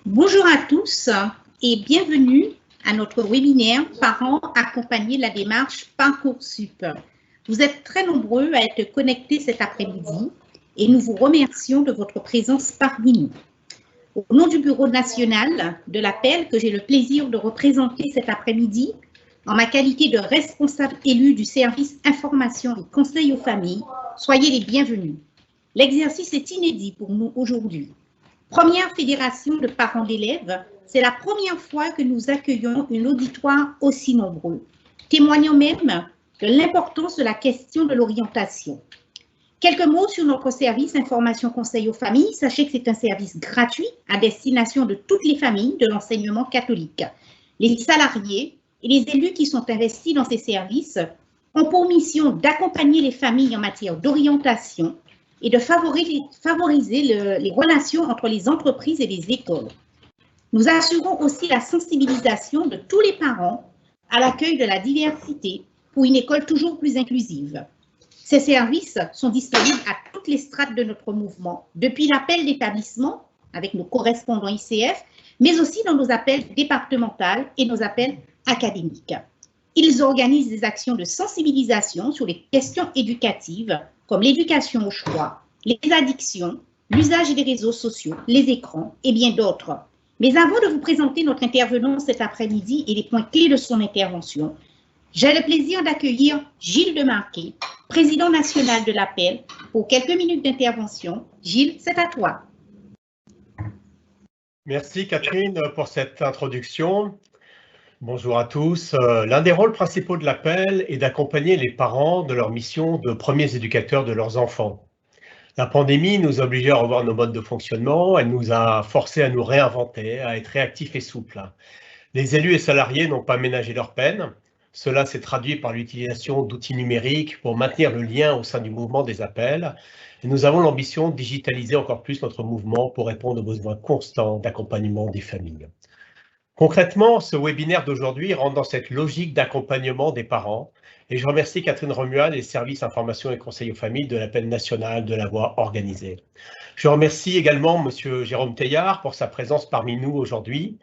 Bonjour à tous et bienvenue à notre webinaire Parents accompagner la démarche Parcoursup. Vous êtes très nombreux à être connectés cet après-midi et nous vous remercions de votre présence parmi nous. Au nom du Bureau national de l'appel que j'ai le plaisir de représenter cet après-midi, en ma qualité de responsable élu du service information et conseil aux familles, soyez les bienvenus. L'exercice est inédit pour nous aujourd'hui. Première fédération de parents d'élèves, c'est la première fois que nous accueillons un auditoire aussi nombreux, témoignant même de l'importance de la question de l'orientation. Quelques mots sur notre service information conseil aux familles. Sachez que c'est un service gratuit à destination de toutes les familles de l'enseignement catholique. Les salariés et les élus qui sont investis dans ces services ont pour mission d'accompagner les familles en matière d'orientation et de favoriser les relations entre les entreprises et les écoles. Nous assurons aussi la sensibilisation de tous les parents à l'accueil de la diversité pour une école toujours plus inclusive. Ces services sont disponibles à toutes les strates de notre mouvement, depuis l'appel d'établissement avec nos correspondants ICF, mais aussi dans nos appels départementaux et nos appels académiques. Ils organisent des actions de sensibilisation sur les questions éducatives, comme l'éducation au choix, les addictions, l'usage des réseaux sociaux, les écrans et bien d'autres. Mais avant de vous présenter notre intervenant cet après-midi et les points clés de son intervention, j'ai le plaisir d'accueillir Gilles Demarquet, président national de l'appel, pour quelques minutes d'intervention. Gilles, c'est à toi. Merci Catherine pour cette introduction. Bonjour à tous. L'un des rôles principaux de l'appel est d'accompagner les parents de leur mission de premiers éducateurs de leurs enfants. La pandémie nous a obligés à revoir nos modes de fonctionnement, elle nous a forcés à nous réinventer, à être réactifs et souples. Les élus et salariés n'ont pas ménagé leur peine. Cela s'est traduit par l'utilisation d'outils numériques pour maintenir le lien au sein du mouvement des appels. Et nous avons l'ambition de digitaliser encore plus notre mouvement pour répondre aux besoins constants d'accompagnement des familles. Concrètement, ce webinaire d'aujourd'hui rentre dans cette logique d'accompagnement des parents et je remercie Catherine Romuald et les services information et conseil aux familles de l'appel national de l'avoir organisé. Je remercie également M. Jérôme Teillard pour sa présence parmi nous aujourd'hui.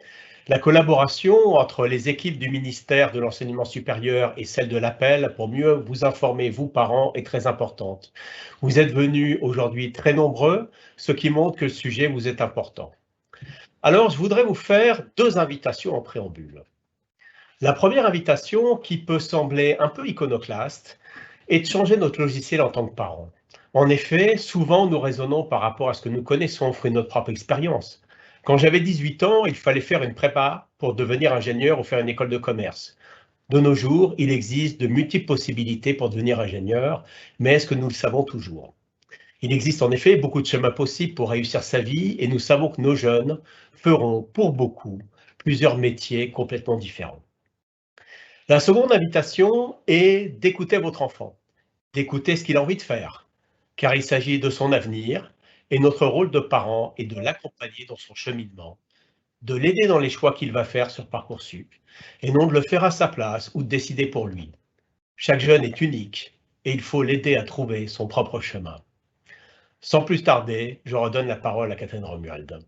La collaboration entre les équipes du ministère de l'enseignement supérieur et celle de l'appel pour mieux vous informer, vous parents, est très importante. Vous êtes venus aujourd'hui très nombreux, ce qui montre que le sujet vous est important. Alors, je voudrais vous faire deux invitations en préambule. La première invitation, qui peut sembler un peu iconoclaste, est de changer notre logiciel en tant que parents. En effet, souvent nous raisonnons par rapport à ce que nous connaissons, fruit de notre propre expérience. Quand j'avais 18 ans, il fallait faire une prépa pour devenir ingénieur ou faire une école de commerce. De nos jours, il existe de multiples possibilités pour devenir ingénieur, mais est-ce que nous le savons toujours ? Il existe en effet beaucoup de chemins possibles pour réussir sa vie et nous savons que nos jeunes feront pour beaucoup plusieurs métiers complètement différents. La seconde invitation est d'écouter votre enfant, d'écouter ce qu'il a envie de faire, car il s'agit de son avenir et notre rôle de parent est de l'accompagner dans son cheminement, de l'aider dans les choix qu'il va faire sur Parcoursup et non de le faire à sa place ou de décider pour lui. Chaque jeune est unique et il faut l'aider à trouver son propre chemin. Sans plus tarder, je redonne la parole à Catherine Romuald.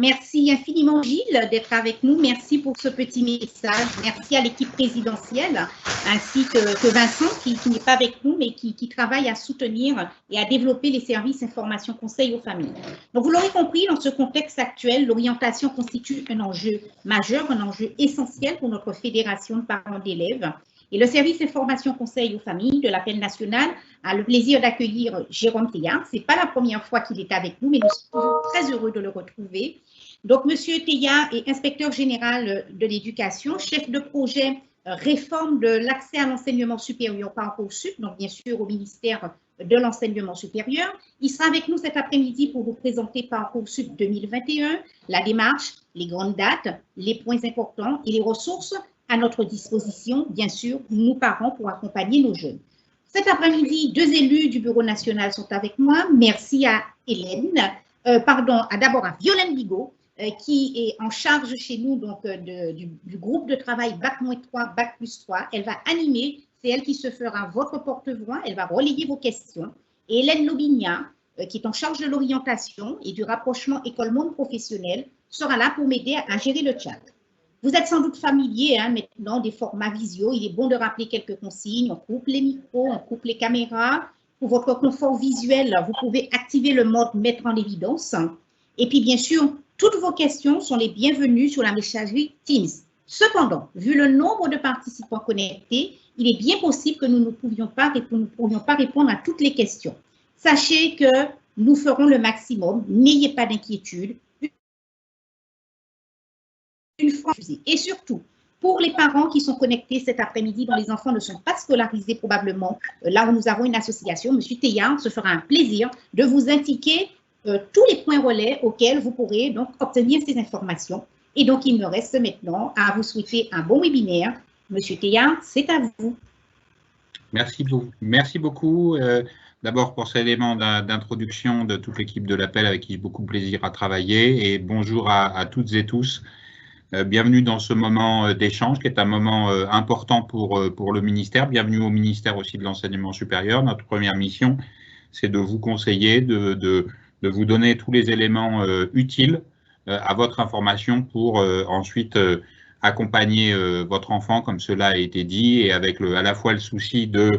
Merci infiniment Gilles d'être avec nous. Merci pour ce petit message. Merci à l'équipe présidentielle ainsi que Vincent qui n'est pas avec nous mais qui travaille à soutenir et à développer les services information conseil aux familles. Donc vous l'aurez compris, dans ce contexte actuel, l'orientation constitue un enjeu majeur, un enjeu essentiel pour notre fédération de parents d'élèves. Et le service information conseil aux familles de l'appel national a le plaisir d'accueillir Jérôme Teillard. Ce n'est pas la première fois qu'il est avec nous, mais nous sommes toujours très heureux de le retrouver. Donc, Monsieur Teillard est inspecteur général de l'éducation, chef de projet réforme de l'accès à l'enseignement supérieur Parcoursup, donc bien sûr au ministère de l'enseignement supérieur. Il sera avec nous cet après-midi pour vous présenter Parcoursup 2021, la démarche, les grandes dates, les points importants et les ressources à notre disposition, bien sûr, nous parents, pour accompagner nos jeunes. Cet après-midi, deux élus du Bureau national sont avec moi. Merci à d'abord à Violaine Bigot, qui est en charge chez nous donc, du groupe de travail Bac-3, Bac+3. Elle va animer, c'est elle qui se fera votre porte-voix, elle va relayer vos questions. Et Hélène Lobinia, qui est en charge de l'orientation et du rapprochement école-monde professionnel, sera là pour m'aider à gérer le chat. Vous êtes sans doute familier maintenant des formats visio. Il est bon de rappeler quelques consignes. On coupe les micros, on coupe les caméras. Pour votre confort visuel, vous pouvez activer le mode mettre en évidence. Et puis, bien sûr, toutes vos questions sont les bienvenues sur la messagerie Teams. Cependant, vu le nombre de participants connectés, il est bien possible que nous ne pourrions pas répondre à toutes les questions. Sachez que nous ferons le maximum. N'ayez pas d'inquiétude. Une fois fusée. Et surtout, pour les parents qui sont connectés cet après-midi, dont les enfants ne sont pas scolarisés probablement, là où nous avons une association, M. Théard se fera un plaisir de vous indiquer tous les points relais auxquels vous pourrez donc obtenir ces informations. Et donc, il me reste maintenant à vous souhaiter un bon webinaire. M. Théard, c'est à vous. Merci beaucoup. D'abord pour cet élément d'introduction de toute l'équipe de l'appel avec qui j'ai beaucoup de plaisir à travailler. Et bonjour à toutes et tous. Bienvenue dans ce moment d'échange qui est un moment important pour le ministère. Bienvenue au ministère aussi de l'enseignement supérieur. Notre première mission, c'est de vous conseiller, de vous donner tous les éléments utiles à votre information pour ensuite accompagner votre enfant, comme cela a été dit, et avec à la fois le souci de,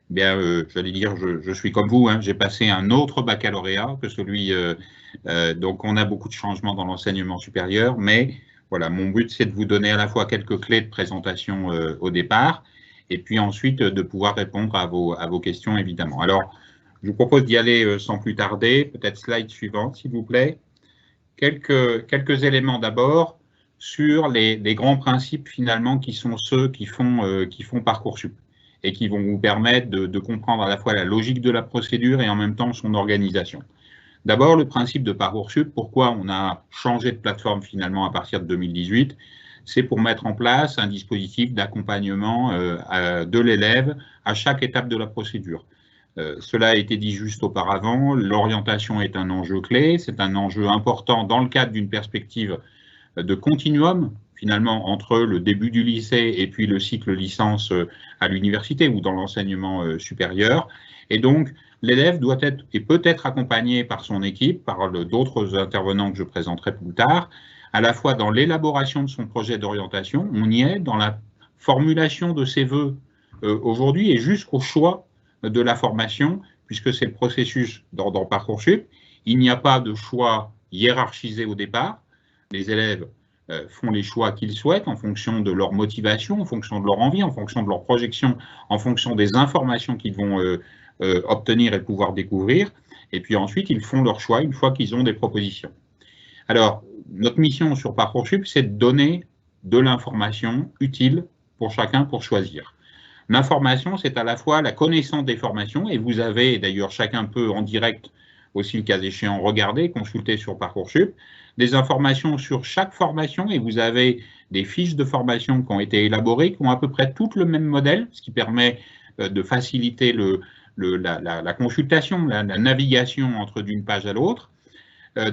j'allais dire, je suis comme vous, j'ai passé un autre baccalauréat que celui, donc on a beaucoup de changements dans l'enseignement supérieur, mais voilà, mon but, c'est de vous donner à la fois quelques clés de présentation au départ, et puis ensuite de pouvoir répondre à vos questions, évidemment. Alors, je vous propose d'y aller sans plus tarder. Peut-être slide suivante, s'il vous plaît. Quelques éléments d'abord sur les grands principes, finalement, qui sont ceux qui font Parcoursup et qui vont vous permettre de comprendre à la fois la logique de la procédure et en même temps son organisation. D'abord, le principe de Parcoursup, pourquoi on a changé de plateforme finalement à partir de 2018, c'est pour mettre en place un dispositif d'accompagnement de l'élève à chaque étape de la procédure. Cela a été dit juste auparavant, l'orientation est un enjeu clé, c'est un enjeu important dans le cadre d'une perspective de continuum, finalement, entre le début du lycée et puis le cycle licence à l'université ou dans l'enseignement supérieur. Et donc, l'élève doit être et peut être accompagné par son équipe, par d'autres intervenants que je présenterai plus tard, à la fois dans l'élaboration de son projet d'orientation, on y est, dans la formulation de ses vœux aujourd'hui et jusqu'au choix de la formation, puisque c'est le processus dans Parcoursup. Il n'y a pas de choix hiérarchisé au départ. Les élèves font les choix qu'ils souhaitent en fonction de leur motivation, en fonction de leur envie, en fonction de leur projection, en fonction des informations qu'ils vont obtenir et pouvoir découvrir. Et puis ensuite, ils font leur choix une fois qu'ils ont des propositions. Alors, notre mission sur Parcoursup, c'est de donner de l'information utile pour chacun pour choisir. L'information, c'est à la fois la connaissance des formations, et vous avez, d'ailleurs chacun peut en direct aussi le cas échéant regarder, consulter sur Parcoursup, des informations sur chaque formation, et vous avez des fiches de formation qui ont été élaborées, qui ont à peu près toutes le même modèle, ce qui permet de faciliter la consultation, la navigation entre d'une page à l'autre.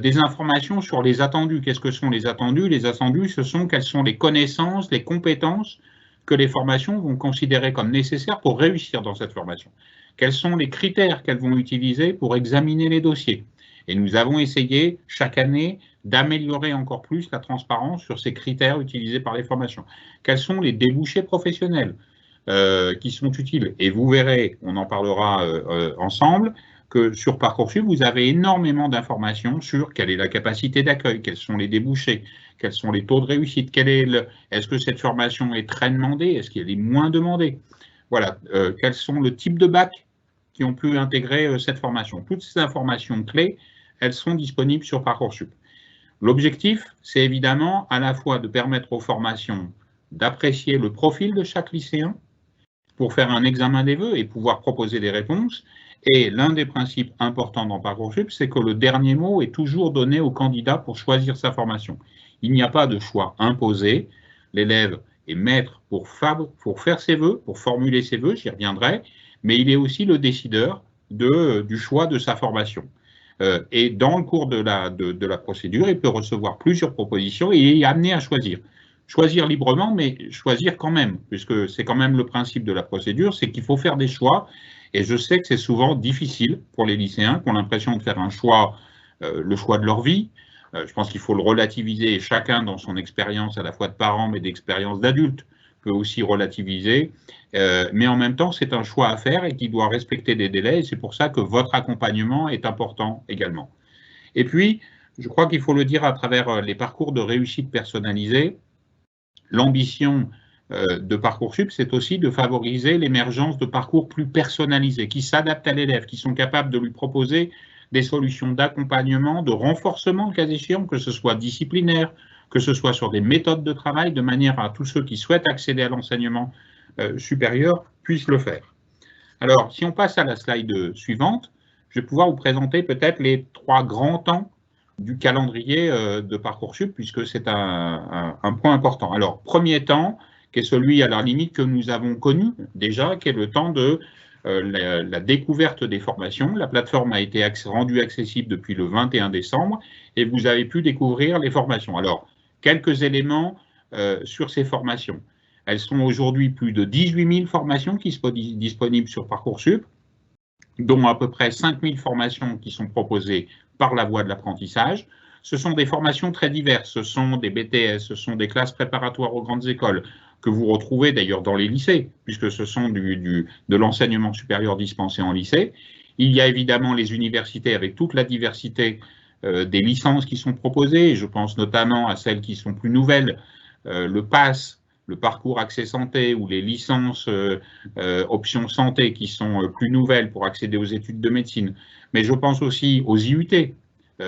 Des informations sur les attendus. Qu'est-ce que sont les attendus? Les attendus, ce sont quelles sont les connaissances, les compétences que les formations vont considérer comme nécessaires pour réussir dans cette formation. Quels sont les critères qu'elles vont utiliser pour examiner les dossiers? Et nous avons essayé chaque année d'améliorer encore plus la transparence sur ces critères utilisés par les formations. Quels sont les débouchés professionnels qui sont utiles? Et vous verrez, on en parlera ensemble, que sur Parcoursup, vous avez énormément d'informations sur quelle est la capacité d'accueil, quels sont les débouchés, quels sont les taux de réussite, est-ce que cette formation est très demandée, est-ce qu'elle est moins demandée? Voilà, quels sont le type de bac qui ont pu intégrer cette formation. Toutes ces informations clés, elles sont disponibles sur Parcoursup. L'objectif, c'est évidemment à la fois de permettre aux formations d'apprécier le profil de chaque lycéen pour faire un examen des vœux et pouvoir proposer des réponses. Et l'un des principes importants dans Parcoursup, c'est que le dernier mot est toujours donné au candidat pour choisir sa formation. Il n'y a pas de choix imposé. L'élève est maître pour faire ses vœux, pour formuler ses vœux, j'y reviendrai, mais il est aussi le décideur du choix de sa formation. Et dans le cours de la procédure, il peut recevoir plusieurs propositions et il est amené à choisir. Choisir librement, mais choisir quand même, puisque c'est quand même le principe de la procédure, c'est qu'il faut faire des choix. Et je sais que c'est souvent difficile pour les lycéens qui ont l'impression de faire un choix, le choix de leur vie. Je pense qu'il faut le relativiser, et chacun dans son expérience à la fois de parents mais d'expérience d'adulte peut aussi relativiser. Mais en même temps, c'est un choix à faire et qui doit respecter des délais. Et c'est pour ça que votre accompagnement est important également. Et puis, je crois qu'il faut le dire à travers les parcours de réussite personnalisés, l'ambition de Parcoursup, c'est aussi de favoriser l'émergence de parcours plus personnalisés, qui s'adaptent à l'élève, qui sont capables de lui proposer des solutions d'accompagnement, de renforcement, le cas échéant, que ce soit disciplinaire, que ce soit sur des méthodes de travail, de manière à tous ceux qui souhaitent accéder à l'enseignement supérieur puissent le faire. Alors, si on passe à la slide suivante, je vais pouvoir vous présenter peut-être les 3 grands temps du calendrier de Parcoursup, puisque c'est un point important. Alors, premier temps, qui est celui à la limite que nous avons connu déjà, qui est le temps de la découverte des formations. La plateforme a été rendue accessible depuis le 21 décembre et vous avez pu découvrir les formations. Alors, quelques éléments sur ces formations. Elles sont aujourd'hui plus de 18 000 formations qui sont disponibles sur Parcoursup, dont à peu près 5 000 formations qui sont proposées par la voie de l'apprentissage. Ce sont des formations très diverses, ce sont des BTS, ce sont des classes préparatoires aux grandes écoles, que vous retrouvez d'ailleurs dans les lycées, puisque ce sont de l'enseignement supérieur dispensé en lycée. Il y a évidemment les universités avec toute la diversité des licences qui sont proposées, et je pense notamment à celles qui sont plus nouvelles, le PASS, le parcours accès santé ou les licences options santé qui sont plus nouvelles pour accéder aux études de médecine. Mais je pense aussi aux IUT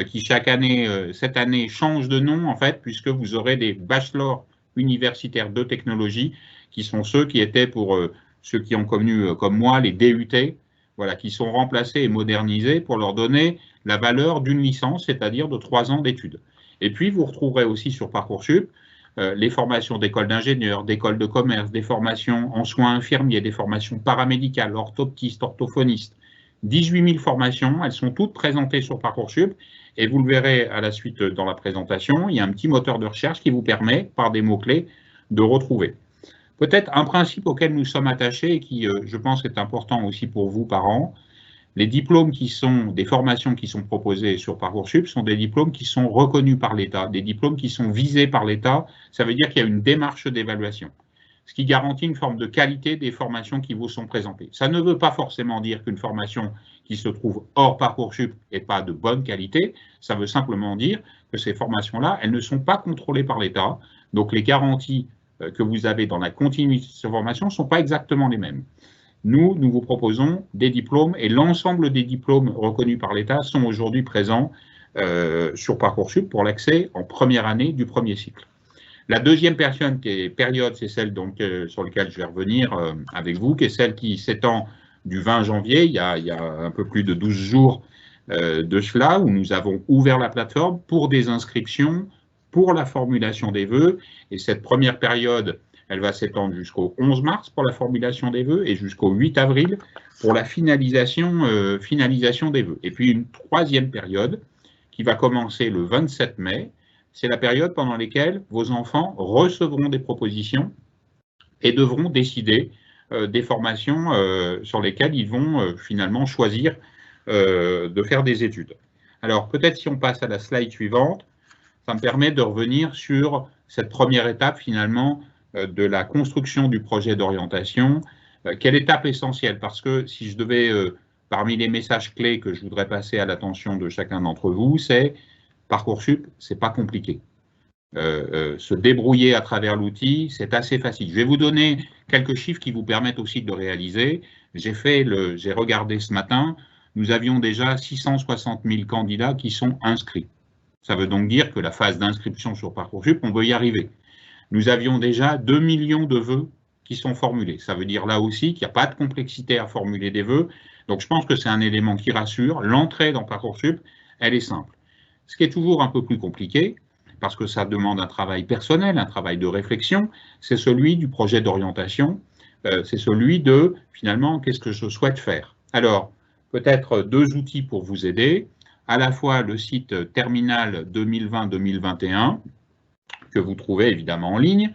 qui chaque année, cette année, changent de nom en fait, puisque vous aurez des bachelors universitaires de technologie qui sont ceux qui étaient pour ceux qui ont connu comme moi les DUT, voilà, qui sont remplacés et modernisés pour leur donner la valeur d'une licence, c'est-à-dire de 3 ans d'études. Et puis vous retrouverez aussi sur Parcoursup les formations d'école d'ingénieurs, d'école de commerce, des formations en soins infirmiers, des formations paramédicales, orthoptistes, orthophonistes. 18 000 formations, elles sont toutes présentées sur Parcoursup et vous le verrez à la suite dans la présentation, il y a un petit moteur de recherche qui vous permet, par des mots-clés, de retrouver. Peut-être un principe auquel nous sommes attachés et qui, je pense, est important aussi pour vous, parents. Les diplômes qui sont des formations qui sont proposées sur Parcoursup sont des diplômes qui sont reconnus par l'État, des diplômes qui sont visés par l'État. Ça veut dire qu'il y a une démarche d'évaluation, ce qui garantit une forme de qualité des formations qui vous sont présentées. Ça ne veut pas forcément dire qu'une formation qui se trouve hors Parcoursup n'est pas de bonne qualité. Ça veut simplement dire que ces formations-là, elles ne sont pas contrôlées par l'État. Donc les garanties que vous avez dans la continuité de ces formations ne sont pas exactement les mêmes. Nous vous proposons des diplômes et l'ensemble des diplômes reconnus par l'État sont aujourd'hui présents sur Parcoursup pour l'accès en première année du premier cycle. La deuxième période, c'est celle donc, sur laquelle je vais revenir avec vous, qui est celle qui s'étend du 20 janvier, il y a un peu plus de 12 jours de cela, où nous avons ouvert la plateforme pour des inscriptions, pour la formulation des vœux. Et cette première période, elle va s'étendre jusqu'au 11 mars pour la formulation des vœux et jusqu'au 8 avril pour la finalisation des vœux. Et puis une troisième période qui va commencer le 27 mai, c'est la période pendant laquelle vos enfants recevront des propositions et devront décider des formations sur lesquelles ils vont finalement choisir de faire des études. Alors peut-être si on passe à la slide suivante, ça me permet de revenir sur cette première étape finalement de la construction du projet d'orientation. Quelle étape essentielle? Parce que si je devais, parmi les messages clés que je voudrais passer à l'attention de chacun d'entre vous, c'est Parcoursup, c'est pas compliqué. Se débrouiller à travers l'outil, c'est assez facile. Je vais vous donner quelques chiffres qui vous permettent aussi de le réaliser. J'ai regardé ce matin, nous avions déjà 660 000 candidats qui sont inscrits. Ça veut donc dire que la phase d'inscription sur Parcoursup, on veut y arriver. Nous avions déjà 2 millions de vœux qui sont formulés. Ça veut dire là aussi qu'il n'y a pas de complexité à formuler des vœux. Donc je pense que c'est un élément qui rassure. L'entrée dans Parcoursup, elle est simple. Ce qui est toujours un peu plus compliqué, parce que ça demande un travail personnel, un travail de réflexion, c'est celui du projet d'orientation, c'est celui de, finalement, qu'est-ce que je souhaite faire. Alors, peut-être 2 outils pour vous aider, à la fois le site Terminal 2020-2021, que vous trouvez évidemment en ligne,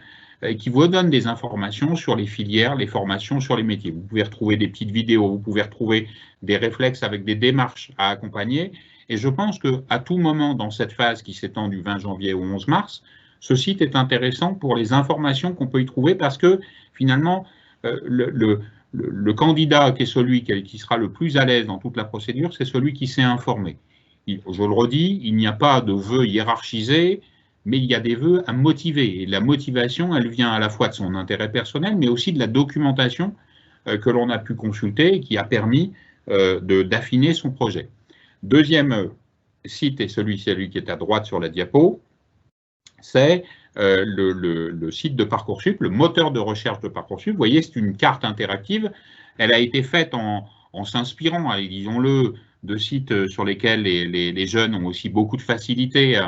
qui vous donne des informations sur les filières, les formations, sur les métiers. Vous pouvez retrouver des petites vidéos, vous pouvez retrouver des réflexes avec des démarches à accompagner. Et je pense qu'à tout moment dans cette phase qui s'étend du 20 janvier au 11 mars, ce site est intéressant pour les informations qu'on peut y trouver parce que finalement, le candidat qui est celui qui sera le plus à l'aise dans toute la procédure, c'est celui qui s'est informé. Je le redis, il n'y a pas de vœux hiérarchisés, mais il y a des vœux à motiver. Et la motivation, elle vient à la fois de son intérêt personnel, mais aussi de la documentation que l'on a pu consulter et qui a permis d'affiner son projet. Deuxième site, et celui qui est à droite sur la diapo, c'est le site de Parcoursup, le moteur de recherche de Parcoursup. Vous voyez, c'est une carte interactive. Elle a été faite en s'inspirant, disons-le, de sites sur lesquels les jeunes ont aussi beaucoup de facilité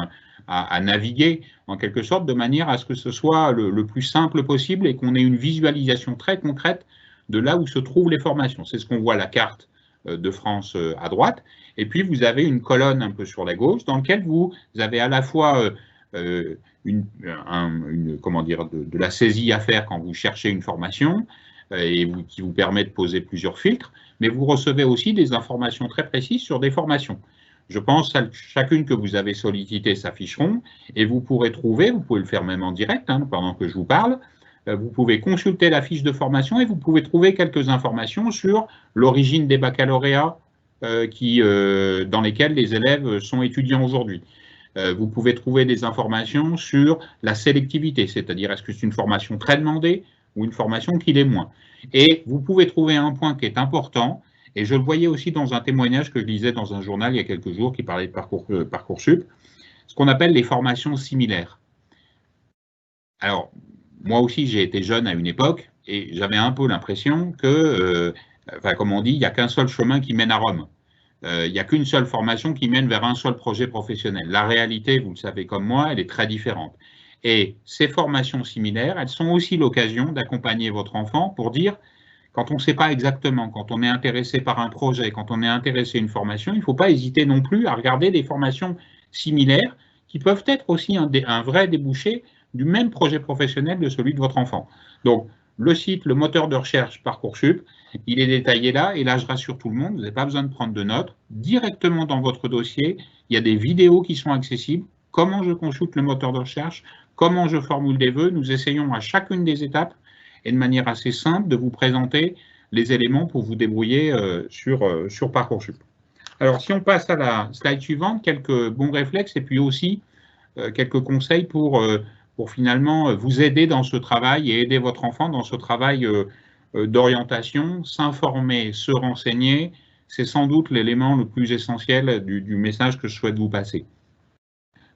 à naviguer, en quelque sorte, de manière à ce que ce soit le plus simple possible et qu'on ait une visualisation très concrète de là où se trouvent les formations. C'est ce qu'on voit à la carte de France à droite. Et puis, vous avez une colonne un peu sur la gauche dans laquelle vous avez à la fois comment dire, de la saisie à faire quand vous cherchez une formation qui vous permet de poser plusieurs filtres, mais vous recevez aussi des informations très précises sur des formations. Je pense que chacune que vous avez sollicitée s'afficheront et vous pourrez trouver, vous pouvez le faire même en direct pendant que je vous parle, vous pouvez consulter la fiche de formation et vous pouvez trouver quelques informations sur l'origine des baccalauréats dans lesquels les élèves sont étudiants aujourd'hui. Vous pouvez trouver des informations sur la sélectivité, c'est-à-dire est-ce que c'est une formation très demandée ou une formation qui l'est moins. Et vous pouvez trouver un point qui est important, et je le voyais aussi dans un témoignage que je lisais dans un journal il y a quelques jours qui parlait de Parcoursup, ce qu'on appelle les formations similaires. Alors, moi aussi, j'ai été jeune à une époque, et j'avais un peu l'impression que, comme on dit, il n'y a qu'un seul chemin qui mène à Rome. Il n'y a qu'une seule formation qui mène vers un seul projet professionnel. La réalité, vous le savez comme moi, elle est très différente. Et ces formations similaires, elles sont aussi l'occasion d'accompagner votre enfant pour dire, quand on ne sait pas exactement, quand on est intéressé par un projet, quand on est intéressé à une formation, il ne faut pas hésiter non plus à regarder des formations similaires qui peuvent être aussi un vrai débouché du même projet professionnel de celui de votre enfant. Donc, le site, le moteur de recherche Parcoursup, il est détaillé là, et là je rassure tout le monde, vous n'avez pas besoin de prendre de notes. Directement dans votre dossier, il y a des vidéos qui sont accessibles. Comment je consulte le moteur de recherche, comment je formule des vœux, nous essayons à chacune des étapes, et de manière assez simple, de vous présenter les éléments pour vous débrouiller sur Parcoursup. Alors si on passe à la slide suivante, quelques bons réflexes, et puis aussi quelques conseils pour finalement vous aider dans ce travail et aider votre enfant dans ce travail d'orientation. S'informer, se renseigner, c'est sans doute l'élément le plus essentiel du message que je souhaite vous passer.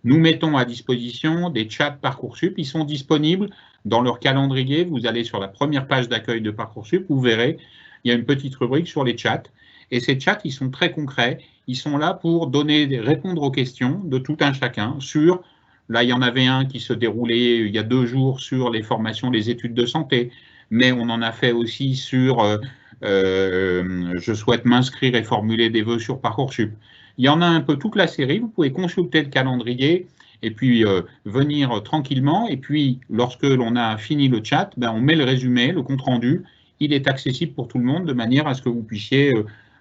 Nous mettons à disposition des chats Parcoursup, ils sont disponibles dans leur calendrier. Vous allez sur la première page d'accueil de Parcoursup, vous verrez, il y a une petite rubrique sur les chats. Et ces chats, ils sont très concrets, ils sont là pour répondre aux questions de tout un chacun sur... Là, il y en avait un qui se déroulait il y a 2 jours sur les formations, les études de santé, mais on en a fait aussi sur je souhaite m'inscrire et formuler des vœux sur Parcoursup. Il y en a un peu toute la série, vous pouvez consulter le calendrier et puis venir tranquillement. Et puis, lorsque l'on a fini le chat, on met le résumé, le compte-rendu. Il est accessible pour tout le monde de manière à ce que vous puissiez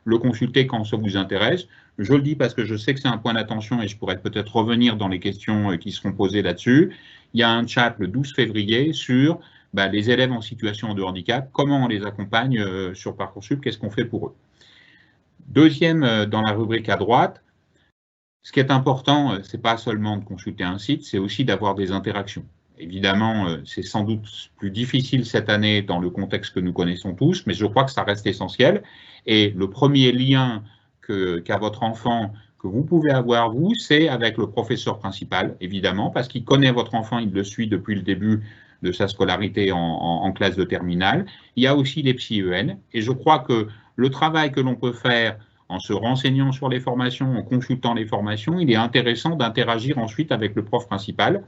le consulter quand ça vous intéresse. Je le dis parce que je sais que c'est un point d'attention et je pourrais peut-être revenir dans les questions qui seront posées là-dessus. Il y a un chat le 12 février sur les élèves en situation de handicap, comment on les accompagne sur Parcoursup, qu'est-ce qu'on fait pour eux. Deuxième, dans la rubrique à droite, ce qui est important, ce n'est pas seulement de consulter un site, c'est aussi d'avoir des interactions. Évidemment, c'est sans doute plus difficile cette année dans le contexte que nous connaissons tous, mais je crois que ça reste essentiel. Et le premier lien qu'a votre enfant, que vous pouvez avoir, vous, c'est avec le professeur principal, évidemment, parce qu'il connaît votre enfant, il le suit depuis le début de sa scolarité en classe de terminale. Il y a aussi les psy-EN, et je crois que le travail que l'on peut faire en se renseignant sur les formations, en consultant les formations, il est intéressant d'interagir ensuite avec le prof principal.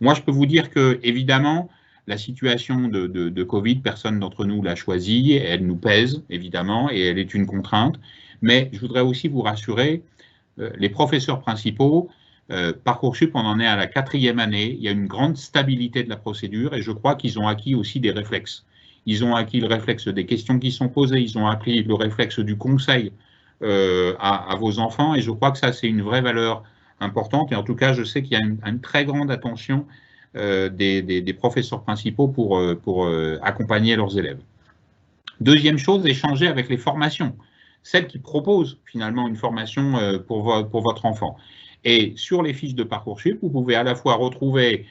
Moi, je peux vous dire que, évidemment, la situation de Covid, personne d'entre nous l'a choisie, elle nous pèse, évidemment, et elle est une contrainte. Mais je voudrais aussi vous rassurer, les professeurs principaux, Parcoursup, on en est à la 4e année. Il y a une grande stabilité de la procédure et je crois qu'ils ont acquis aussi des réflexes. Ils ont acquis le réflexe des questions qui sont posées. Ils ont appris le réflexe du conseil à vos enfants et je crois que ça, c'est une vraie valeur importante. Et en tout cas, je sais qu'il y a une très grande attention des professeurs principaux pour accompagner leurs élèves. Deuxième chose, échanger avec les formations, celles qui proposent finalement une formation pour votre enfant. Et sur les fiches de Parcoursup, vous pouvez à la fois retrouver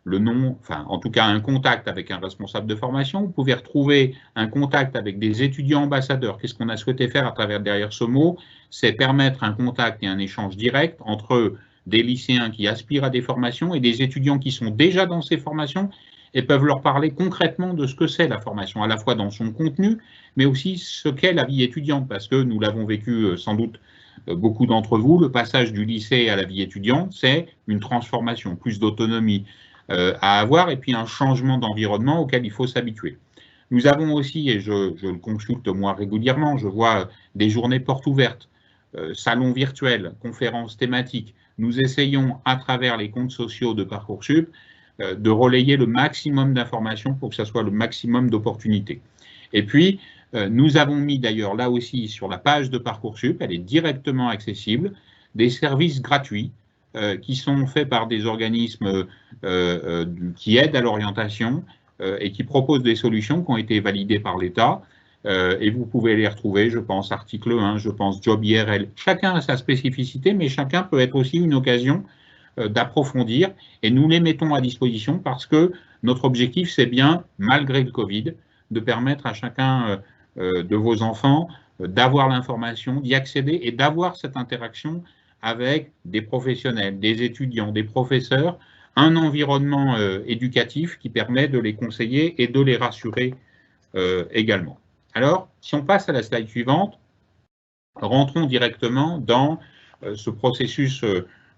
le nom, enfin en tout cas un contact avec un responsable de formation, vous pouvez retrouver un contact avec des étudiants ambassadeurs. Qu'est-ce qu'on a souhaité faire à travers derrière ce mot? C'est permettre un contact et un échange direct entre des lycéens qui aspirent à des formations et des étudiants qui sont déjà dans ces formations et peuvent leur parler concrètement de ce que c'est la formation, à la fois dans son contenu, mais aussi ce qu'est la vie étudiante, parce que nous l'avons vécu sans doute beaucoup d'entre vous, le passage du lycée à la vie étudiante, c'est une transformation, plus d'autonomie à avoir, et puis un changement d'environnement auquel il faut s'habituer. Nous avons aussi, et je le consulte moi régulièrement, je vois des journées portes ouvertes, salons virtuels, conférences thématiques. Nous essayons, à travers les comptes sociaux de Parcoursup, de relayer le maximum d'informations pour que ça soit le maximum d'opportunités. Et puis, nous avons mis d'ailleurs là aussi sur la page de Parcoursup, elle est directement accessible, des services gratuits qui sont faits par des organismes qui aident à l'orientation et qui proposent des solutions qui ont été validées par l'État. Et vous pouvez les retrouver, je pense, article 1, je pense, Job IRL. Chacun a sa spécificité, mais chacun peut être aussi une occasion d'approfondir. Et nous les mettons à disposition parce que notre objectif, c'est bien, malgré le Covid, de permettre à chacun de vos enfants d'avoir l'information, d'y accéder et d'avoir cette interaction avec des professionnels, des étudiants, des professeurs, un environnement éducatif qui permet de les conseiller et de les rassurer également. Alors, si on passe à la slide suivante, rentrons directement dans ce processus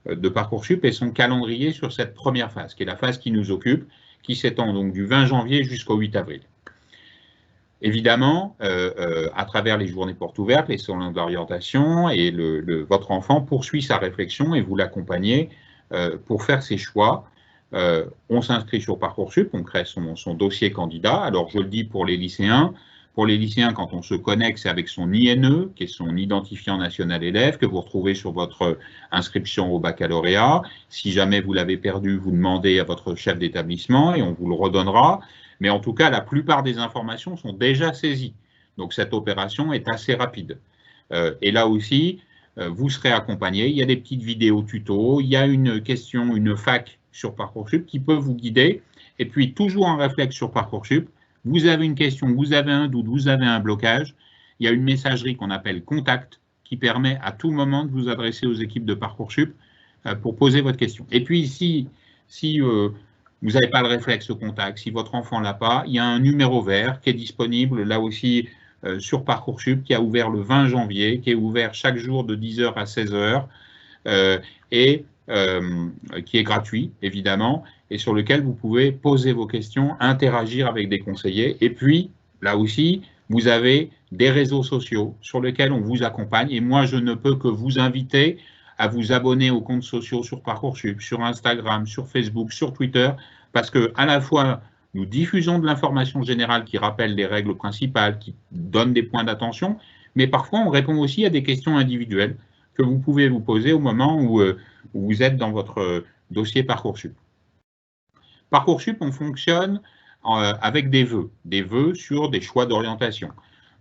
de Parcoursup et son calendrier sur cette première phase, qui est la phase qui nous occupe, qui s'étend donc du 20 janvier jusqu'au 8 avril. Évidemment, à travers les journées portes ouvertes, les salons d'orientation, et votre enfant poursuit sa réflexion et vous l'accompagnez pour faire ses choix. On s'inscrit sur Parcoursup, on crée son dossier candidat. Alors, je le dis pour les lycéens. Pour les lycéens, quand on se connecte, c'est avec son INE, qui est son identifiant national élève, que vous retrouvez sur votre inscription au baccalauréat. Si jamais vous l'avez perdu, vous demandez à votre chef d'établissement et on vous le redonnera. Mais en tout cas, la plupart des informations sont déjà saisies. Donc, cette opération est assez rapide. Et là aussi, vous serez accompagné. Il y a des petites vidéos tutos. Il y a une question, une FAQ sur Parcoursup qui peut vous guider. Et puis, toujours un réflexe sur Parcoursup. Vous avez une question, vous avez un doute, vous avez un blocage. Il y a une messagerie qu'on appelle Contact qui permet à tout moment de vous adresser aux équipes de Parcoursup pour poser votre question. Et puis, si vous n'avez pas le réflexe Contact, si votre enfant ne l'a pas, il y a un numéro vert qui est disponible là aussi sur Parcoursup, qui a ouvert le 20 janvier, qui est ouvert chaque jour de 10h à 16h et qui est gratuit, évidemment, et sur lequel vous pouvez poser vos questions, interagir avec des conseillers. Et puis, là aussi, vous avez des réseaux sociaux sur lesquels on vous accompagne. Et moi, je ne peux que vous inviter à vous abonner aux comptes sociaux sur Parcoursup, sur Instagram, sur Facebook, sur Twitter, parce que à la fois, nous diffusons de l'information générale qui rappelle les règles principales, qui donne des points d'attention, mais parfois, on répond aussi à des questions individuelles que vous pouvez vous poser au moment où vous êtes dans votre dossier Parcoursup. Parcoursup, on fonctionne avec des vœux sur des choix d'orientation.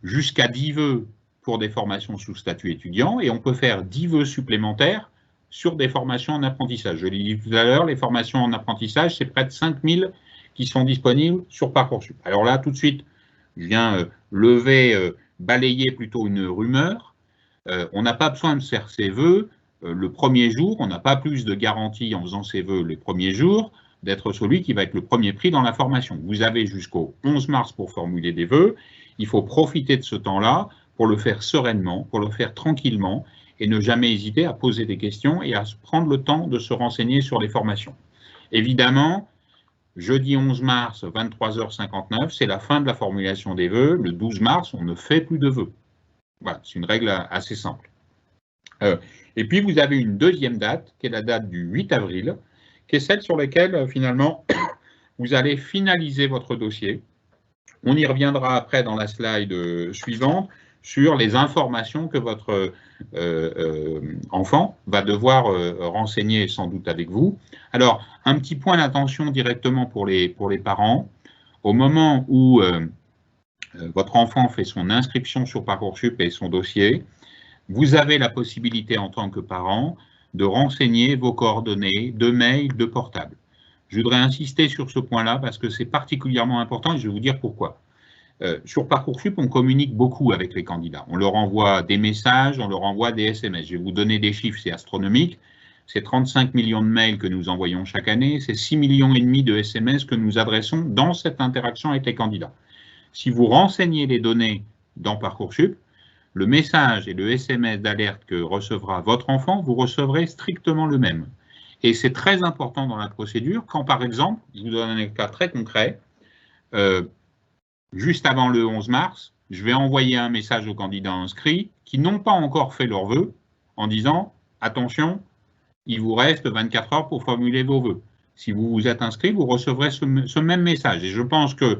Jusqu'à 10 vœux pour des formations sous statut étudiant, et on peut faire 10 vœux supplémentaires sur des formations en apprentissage. Je l'ai dit tout à l'heure, les formations en apprentissage, c'est près de 5000 qui sont disponibles sur Parcoursup. Alors là, tout de suite, je viens balayer plutôt une rumeur. On n'a pas besoin de faire ses vœux le premier jour, on n'a pas plus de garantie en faisant ses vœux les premiers jours d'être celui qui va être le premier pris dans la formation. Vous avez jusqu'au 11 mars pour formuler des vœux. Il faut profiter de ce temps-là pour le faire sereinement, pour le faire tranquillement et ne jamais hésiter à poser des questions et à prendre le temps de se renseigner sur les formations. Évidemment, jeudi 11 mars, 23h59, c'est la fin de la formulation des vœux. Le 12 mars, on ne fait plus de vœux. Voilà, c'est une règle assez simple. Et puis, vous avez une deuxième date, qui est la date du 8 avril, qui est celle sur laquelle, finalement, vous allez finaliser votre dossier. On y reviendra après dans la slide suivante sur les informations que votre enfant va devoir renseigner sans doute avec vous. Alors, un petit point d'attention directement pour les parents. Au moment où votre enfant fait son inscription sur Parcoursup et son dossier, vous avez la possibilité en tant que parent de renseigner vos coordonnées de mail, de portable. Je voudrais insister sur ce point-là parce que c'est particulièrement important et je vais vous dire pourquoi. Sur Parcoursup, on communique beaucoup avec les candidats. On leur envoie des messages, on leur envoie des SMS. Je vais vous donner des chiffres, c'est astronomique. C'est 35 millions de mails que nous envoyons chaque année, c'est 6,5 millions de SMS que nous adressons dans cette interaction avec les candidats. Si vous renseignez les données dans Parcoursup, le message et le SMS d'alerte que recevra votre enfant, vous recevrez strictement le même. Et c'est très important dans la procédure quand, par exemple, je vous donne un cas très concret, juste avant le 11 mars, je vais envoyer un message aux candidats inscrits qui n'ont pas encore fait leurs vœux en disant « Attention, il vous reste 24 heures pour formuler vos vœux. Si vous vous êtes inscrit, vous recevrez ce même message. » Et je pense que,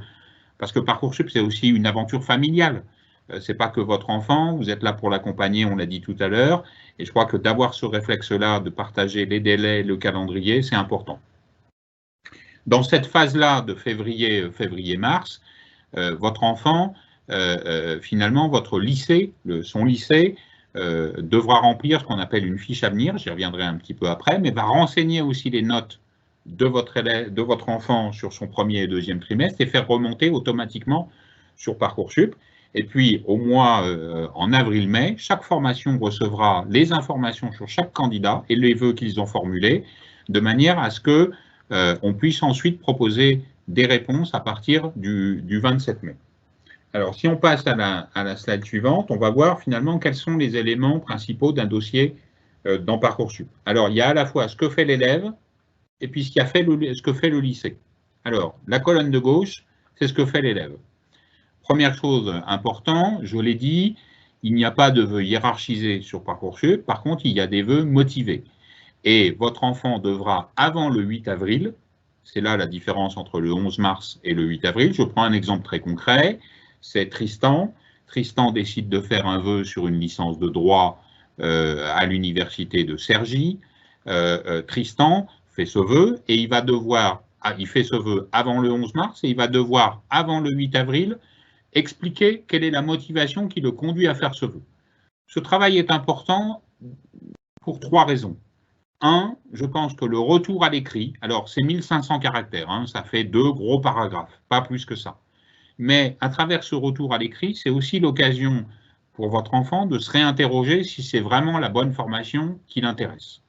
parce que Parcoursup, c'est aussi une aventure familiale. Ce n'est pas que votre enfant, vous êtes là pour l'accompagner, on l'a dit tout à l'heure. Et je crois que d'avoir ce réflexe-là, de partager les délais, le calendrier, c'est important. Dans cette phase-là de février-mars, votre enfant, finalement, votre lycée, son lycée, devra remplir ce qu'on appelle une fiche à venir, j'y reviendrai un petit peu après, mais va renseigner aussi les notes de votre enfant sur son premier et deuxième trimestre et faire remonter automatiquement sur Parcoursup. Et puis, au mois, en avril-mai, chaque formation recevra les informations sur chaque candidat et les vœux qu'ils ont formulés, de manière à ce que on puisse ensuite proposer des réponses à partir du 27 mai. Alors, si on passe à la slide suivante, on va voir finalement quels sont les éléments principaux d'un dossier dans Parcoursup. Alors, il y a à la fois ce que fait l'élève et puis ce que fait le lycée. Alors, la colonne de gauche, c'est ce que fait l'élève. Première chose importante, je l'ai dit, il n'y a pas de vœux hiérarchisés sur Parcoursup. Par contre, il y a des vœux motivés. Et votre enfant devra, avant le 8 avril, c'est là la différence entre le 11 mars et le 8 avril, je prends un exemple très concret, c'est Tristan. Tristan décide de faire un vœu sur une licence de droit à l'université de Cergy. Tristan fait ce vœu et il fait ce vœu avant le 11 mars et il va devoir, avant le 8 avril, expliquer quelle est la motivation qui le conduit à faire ce vœu. Ce travail est important pour 3 raisons. 1, je pense que le retour à l'écrit, alors c'est 1500 caractères, hein, ça fait 2 gros paragraphes, pas plus que ça. Mais à travers ce retour à l'écrit, c'est aussi l'occasion pour votre enfant de se réinterroger si c'est vraiment la bonne formation qui l'intéresse.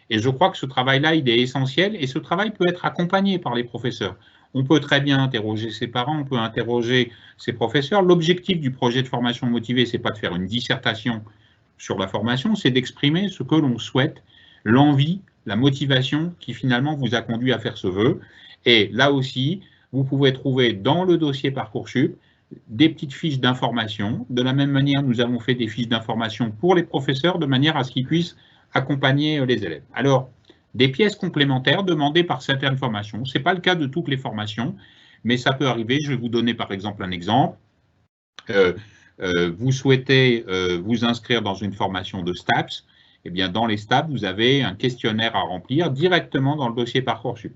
Et je crois que ce travail-là, il est essentiel et ce travail peut être accompagné par les professeurs. On peut très bien interroger ses parents, on peut interroger ses professeurs. L'objectif du projet de formation motivée, ce n'est pas de faire une dissertation sur la formation, c'est d'exprimer ce que l'on souhaite, l'envie, la motivation qui finalement vous a conduit à faire ce vœu. Et là aussi, vous pouvez trouver dans le dossier Parcoursup des petites fiches d'information. De la même manière, nous avons fait des fiches d'information pour les professeurs de manière à ce qu'ils puissent accompagner les élèves. Alors, des pièces complémentaires demandées par certaines formations. Ce n'est pas le cas de toutes les formations, mais ça peut arriver. Je vais vous donner par exemple un exemple. Vous souhaitez vous inscrire dans une formation de STAPS. Eh bien, dans les STAPS, vous avez un questionnaire à remplir directement dans le dossier Parcoursup.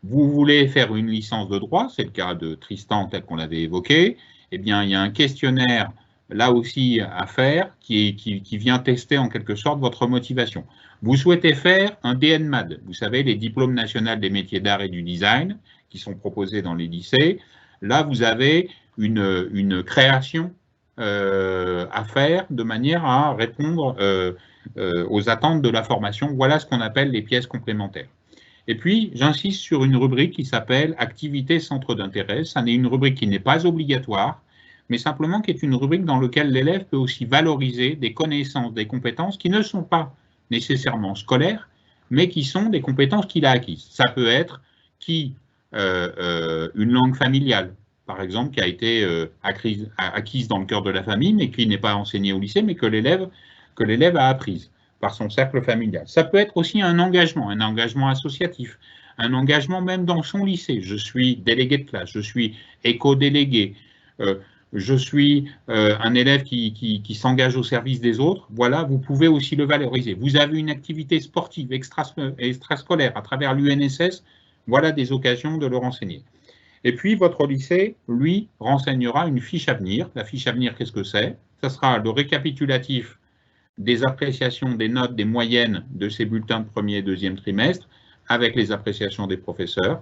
Vous voulez faire une licence de droit, c'est le cas de Tristan tel qu'on l'avait évoqué. Eh bien, il y a un questionnaire là aussi à faire qui vient tester en quelque sorte votre motivation. Vous souhaitez faire un DNMAD, vous savez, les diplômes nationaux des métiers d'art et du design qui sont proposés dans les lycées. Là, vous avez une création à faire de manière à répondre aux attentes de la formation. Voilà ce qu'on appelle les pièces complémentaires. Et puis, j'insiste sur une rubrique qui s'appelle « Activités centre d'intérêt ». Ça n'est une rubrique qui n'est pas obligatoire, mais simplement qui est une rubrique dans laquelle l'élève peut aussi valoriser des connaissances, des compétences qui ne sont pas nécessairement scolaires, mais qui sont des compétences qu'il a acquises. Ça peut être une langue familiale, par exemple, qui a été acquise dans le cœur de la famille, mais qui n'est pas enseignée au lycée, mais que l'élève a apprise. par son cercle familial. Ça peut être aussi un engagement associatif, un engagement même dans son lycée. Je suis délégué de classe, je suis éco-délégué, je suis un élève qui s'engage au service des autres. Voilà, vous pouvez aussi le valoriser. Vous avez une activité sportive extrascolaire à travers l'UNSS, voilà des occasions de le renseigner. Et puis, votre lycée, lui, renseignera une fiche à venir. La fiche à venir, qu'est-ce que c'est? Ça sera le récapitulatif des appréciations, des notes, des moyennes de ces bulletins de premier et deuxième trimestre, avec les appréciations des professeurs.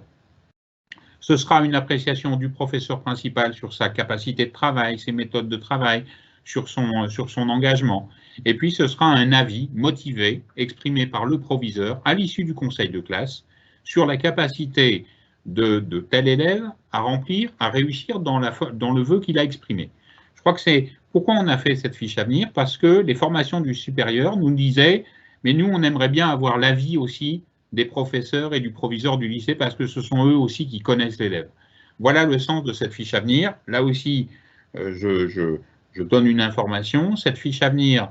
Ce sera une appréciation du professeur principal sur sa capacité de travail, ses méthodes de travail, sur son engagement. Et puis, ce sera un avis motivé, exprimé par le proviseur à l'issue du conseil de classe, sur la capacité de tel élève à remplir, à réussir dans le vœu qu'il a exprimé. Je crois que c'est pourquoi on a fait cette fiche à venir, parce que les formations du supérieur nous disaient, mais nous, on aimerait bien avoir l'avis aussi des professeurs et du proviseur du lycée, parce que ce sont eux aussi qui connaissent l'élève. Voilà le sens de cette fiche à venir. Là aussi, je donne une information. Cette fiche à venir,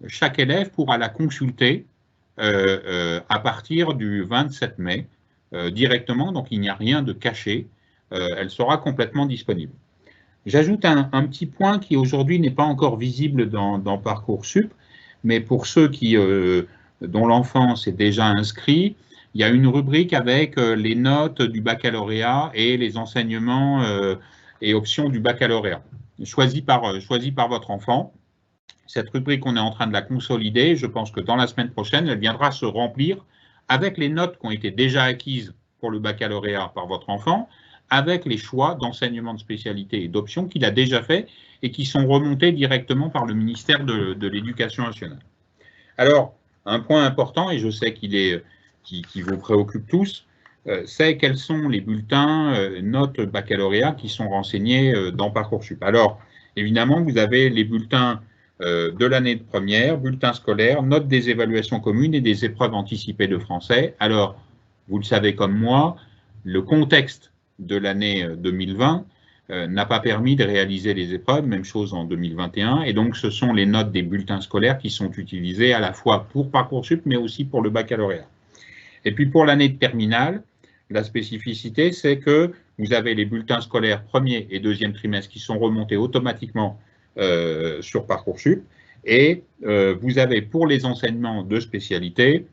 chaque élève pourra la consulter à partir du 27 mai directement, donc il n'y a rien de caché. Elle sera complètement disponible. J'ajoute un petit point qui aujourd'hui n'est pas encore visible dans Parcoursup, mais pour ceux dont l'enfant s'est déjà inscrit, il y a une rubrique avec les notes du baccalauréat et les enseignements et options du baccalauréat, choisis par votre enfant. Cette rubrique, on est en train de la consolider. Je pense que dans la semaine prochaine, elle viendra se remplir avec les notes qui ont été déjà acquises pour le baccalauréat par votre enfant, avec les choix d'enseignement de spécialité et d'options qu'il a déjà fait et qui sont remontés directement par le ministère de l'Éducation nationale. Alors, un point important, et je sais qui vous préoccupe tous, c'est quels sont les bulletins notes baccalauréat qui sont renseignés dans Parcoursup. Alors, évidemment, vous avez les bulletins de l'année de première, bulletins scolaires, notes des évaluations communes et des épreuves anticipées de français. Alors, vous le savez comme moi, le contexte de l'année 2020 n'a pas permis de réaliser les épreuves, même chose en 2021, et donc ce sont les notes des bulletins scolaires qui sont utilisées à la fois pour Parcoursup, mais aussi pour le baccalauréat. Et puis pour l'année de terminale, la spécificité, c'est que vous avez les bulletins scolaires premier et deuxième trimestre qui sont remontés automatiquement sur Parcoursup, et vous avez pour les enseignements de spécialité,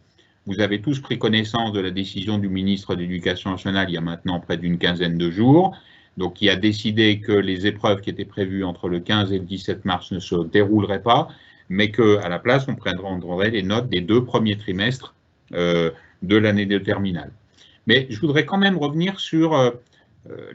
vous avez tous pris connaissance de la décision du ministre de l'Éducation nationale il y a maintenant près d'une quinzaine de jours, donc qui a décidé que les épreuves qui étaient prévues entre le 15 et le 17 mars ne se dérouleraient pas, mais qu'à la place, on prendrait les notes des 2 premiers trimestres de l'année de terminale. Mais je voudrais quand même revenir sur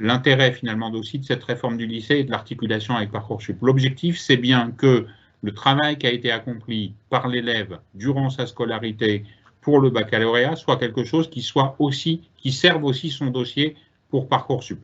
l'intérêt finalement aussi de cette réforme du lycée et de l'articulation avec Parcoursup. L'objectif, c'est bien que le travail qui a été accompli par l'élève durant sa scolarité pour le baccalauréat soit quelque chose qui serve aussi son dossier pour Parcoursup.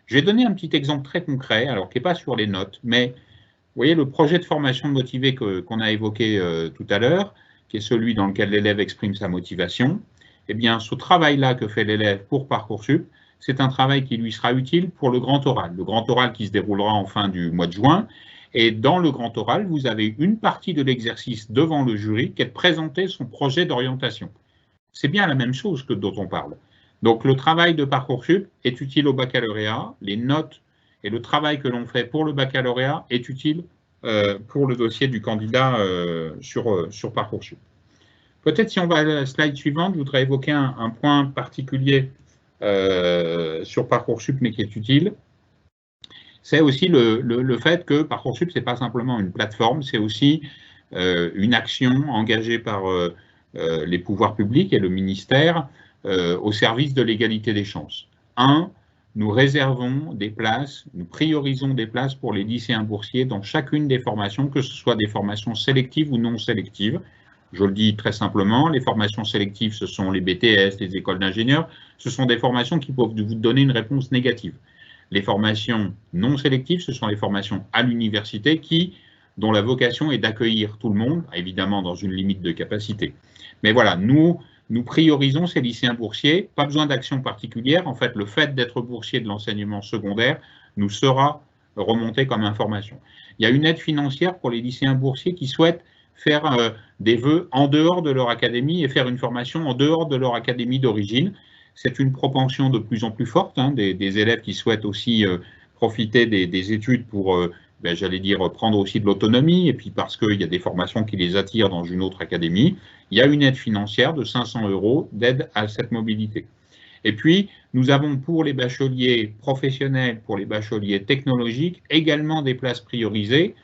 Je vais donner un petit exemple très concret, alors qui n'est pas sur les notes, mais vous voyez le projet de formation motivée qu'on a évoqué tout à l'heure, qui est celui dans lequel l'élève exprime sa motivation. Eh bien, ce travail-là que fait l'élève pour Parcoursup, c'est un travail qui lui sera utile pour le grand oral. Le grand oral qui se déroulera en fin du mois de juin. Et dans le grand oral, vous avez une partie de l'exercice devant le jury qui est de présenter son projet d'orientation. C'est bien la même chose que dont on parle. Donc, le travail de Parcoursup est utile au baccalauréat. Les notes et le travail que l'on fait pour le baccalauréat est utile pour le dossier du candidat sur Parcoursup. Peut-être si on va à la slide suivante, je voudrais évoquer un point particulier sur Parcoursup, mais qui est utile. C'est aussi le fait que Parcoursup, ce n'est pas simplement une plateforme, c'est aussi une action engagée par les pouvoirs publics et le ministère au service de l'égalité des chances. Nous réservons des places, nous priorisons des places pour les lycéens boursiers dans chacune des formations, que ce soit des formations sélectives ou non sélectives. Je le dis très simplement, les formations sélectives, ce sont les BTS, les écoles d'ingénieurs, ce sont des formations qui peuvent vous donner une réponse négative. Les formations non sélectives, ce sont les formations à l'université dont la vocation est d'accueillir tout le monde, évidemment dans une limite de capacité. Mais voilà, nous priorisons ces lycéens boursiers, pas besoin d'action particulière. En fait, le fait d'être boursier de l'enseignement secondaire nous sera remonté comme information. Il y a une aide financière pour les lycéens boursiers qui souhaitent faire des vœux en dehors de leur académie et faire une formation en dehors de leur académie d'origine. C'est une propension de plus en plus forte des élèves qui souhaitent aussi profiter des études pour, j'allais dire, prendre aussi de l'autonomie, et puis parce qu'il y a des formations qui les attirent dans une autre académie. Il y a une aide financière de 500 € d'aide à cette mobilité. Et puis, nous avons pour les bacheliers professionnels, pour les bacheliers technologiques, également des places priorisées.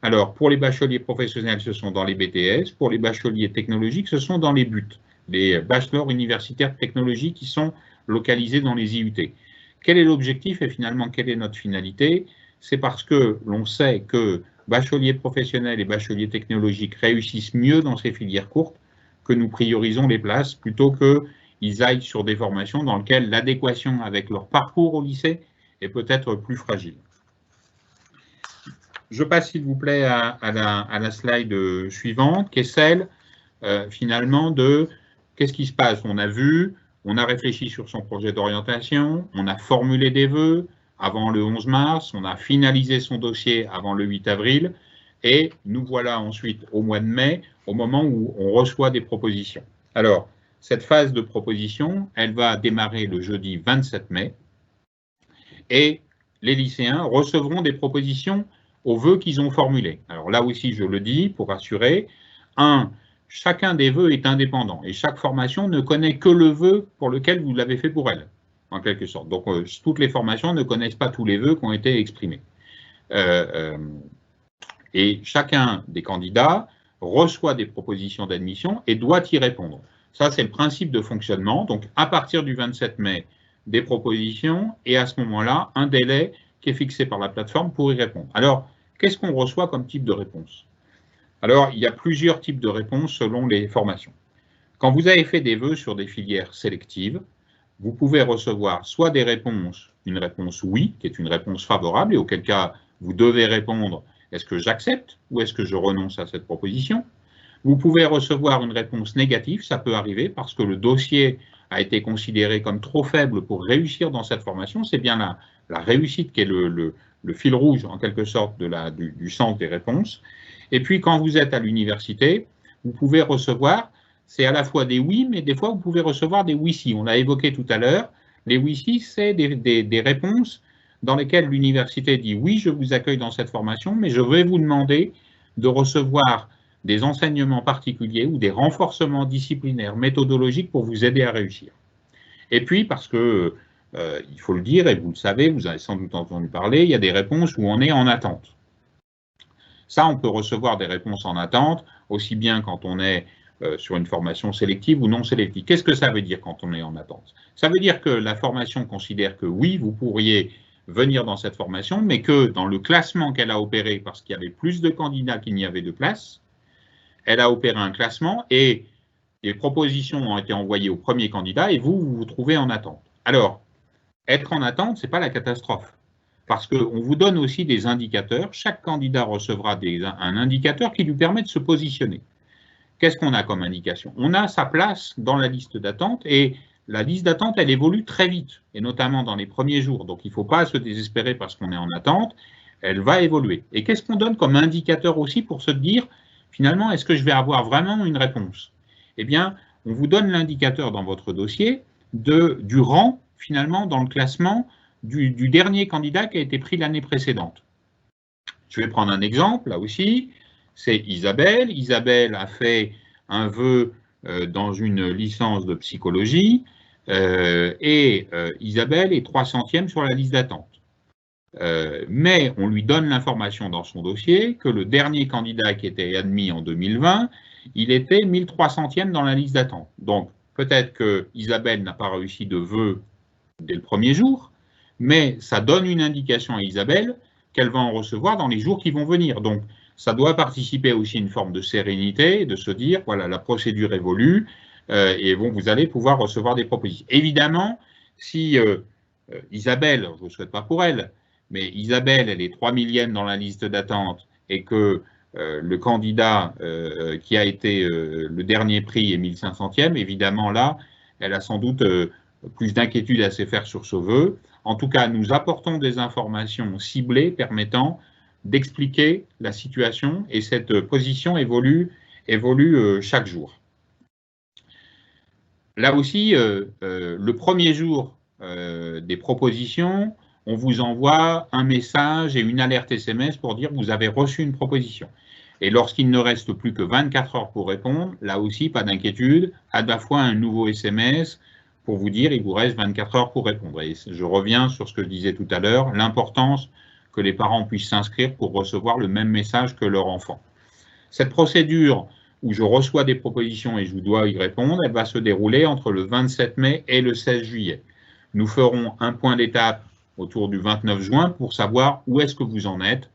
Alors, pour les bacheliers professionnels, ce sont dans les BTS. Pour les bacheliers technologiques, ce sont dans les BUT, les bachelors universitaires technologiques qui sont localisés dans les IUT. Quel est l'objectif et finalement, quelle est notre finalité? C'est parce que l'on sait que bacheliers professionnels et bacheliers technologiques réussissent mieux dans ces filières courtes que nous priorisons les places plutôt qu'ils aillent sur des formations dans lesquelles l'adéquation avec leur parcours au lycée est peut-être plus fragile. Je passe, s'il vous plaît, à la slide suivante, qui est celle, finalement, de qu'est-ce qui se passe. On a vu, on a réfléchi sur son projet d'orientation, on a formulé des vœux avant le 11 mars, on a finalisé son dossier avant le 8 avril, et nous voilà ensuite au mois de mai, au moment où on reçoit des propositions. Alors, cette phase de proposition, elle va démarrer le jeudi 27 mai, et les lycéens recevront des propositions aux vœux qu'ils ont formulés. Alors là aussi, je le dis pour rassurer, chacun des vœux est indépendant et chaque formation ne connaît que le vœu pour lequel vous l'avez fait pour elle, en quelque sorte. Donc, toutes les formations ne connaissent pas tous les vœux qui ont été exprimés. Et chacun des candidats reçoit des propositions d'admission et doit y répondre. Ça, c'est le principe de fonctionnement. Donc, à partir du 27 mai, des propositions et à ce moment-là, un délai qui est fixé par la plateforme pour y répondre. Alors, qu'est-ce qu'on reçoit comme type de réponse? Alors, il y a plusieurs types de réponses selon les formations. Quand vous avez fait des vœux sur des filières sélectives, vous pouvez recevoir soit des réponses, une réponse oui, qui est une réponse favorable, et auquel cas, vous devez répondre, est-ce que j'accepte ou est-ce que je renonce à cette proposition? Vous pouvez recevoir une réponse négative, ça peut arriver parce que le dossier a été considéré comme trop faible pour réussir dans cette formation. C'est bien la réussite qui est le fil rouge, en quelque sorte, du sens des réponses. Et puis, quand vous êtes à l'université, vous pouvez recevoir, c'est à la fois des oui, mais des fois, vous pouvez recevoir des oui-si. On l'a évoqué tout à l'heure. Les oui-si, c'est des réponses dans lesquelles l'université dit oui, je vous accueille dans cette formation, mais je vais vous demander de recevoir des enseignements particuliers ou des renforcements disciplinaires, méthodologiques pour vous aider à réussir. Et puis, parce que, il faut le dire, et vous le savez, vous avez sans doute entendu parler, il y a des réponses où on est en attente. Ça, on peut recevoir des réponses en attente, aussi bien quand on est sur une formation sélective ou non sélective. Qu'est-ce que ça veut dire quand on est en attente? Ça veut dire que la formation considère que oui, vous pourriez venir dans cette formation, mais que dans le classement qu'elle a opéré, parce qu'il y avait plus de candidats qu'il n'y avait de places, elle a opéré un classement et les propositions ont été envoyées au premier candidat et vous vous trouvez en attente. Alors, être en attente, ce n'est pas la catastrophe, parce qu'on vous donne aussi des indicateurs. Chaque candidat recevra un indicateur qui lui permet de se positionner. Qu'est-ce qu'on a comme indication? On a sa place dans la liste d'attente et la liste d'attente, elle évolue très vite, et notamment dans les premiers jours. Donc, il ne faut pas se désespérer parce qu'on est en attente, elle va évoluer. Et qu'est-ce qu'on donne comme indicateur aussi pour se dire, finalement, est-ce que je vais avoir vraiment une réponse? Eh bien, on vous donne l'indicateur dans votre dossier du rang, finalement, dans le classement du dernier candidat qui a été pris l'année précédente. Je vais prendre un exemple, là aussi, c'est Isabelle. Isabelle a fait un vœu dans une licence de psychologie et Isabelle est 300e sur la liste d'attente. Mais on lui donne l'information dans son dossier que le dernier candidat qui était admis en 2020, il était 1300e dans la liste d'attente. Donc, peut-être que Isabelle n'a pas réussi de vœu dès le premier jour, mais ça donne une indication à Isabelle qu'elle va en recevoir dans les jours qui vont venir. Donc, ça doit participer aussi à une forme de sérénité, de se dire, voilà, la procédure évolue, et bon, vous allez pouvoir recevoir des propositions. Évidemment, si Isabelle, je ne le souhaite pas pour elle, mais Isabelle, elle est 3000e dans la liste d'attente et que le candidat qui a été le dernier prix est 1500e, évidemment là, elle a sans doute plus d'inquiétude à se faire sur ce vœu. En tout cas, nous apportons des informations ciblées permettant d'expliquer la situation et cette position évolue chaque jour. Là aussi, le premier jour des propositions, on vous envoie un message et une alerte SMS pour dire que vous avez reçu une proposition. Et lorsqu'il ne reste plus que 24 heures pour répondre, là aussi, pas d'inquiétude, à la fois un nouveau SMS pour vous dire qu'il vous reste 24 heures pour répondre. Et je reviens sur ce que je disais tout à l'heure, l'importance que les parents puissent s'inscrire pour recevoir le même message que leur enfant. Cette procédure où je reçois des propositions et je dois y répondre, elle va se dérouler entre le 27 mai et le 16 juillet. Nous ferons un point d'étape autour du 29 juin pour savoir où est-ce que vous en êtes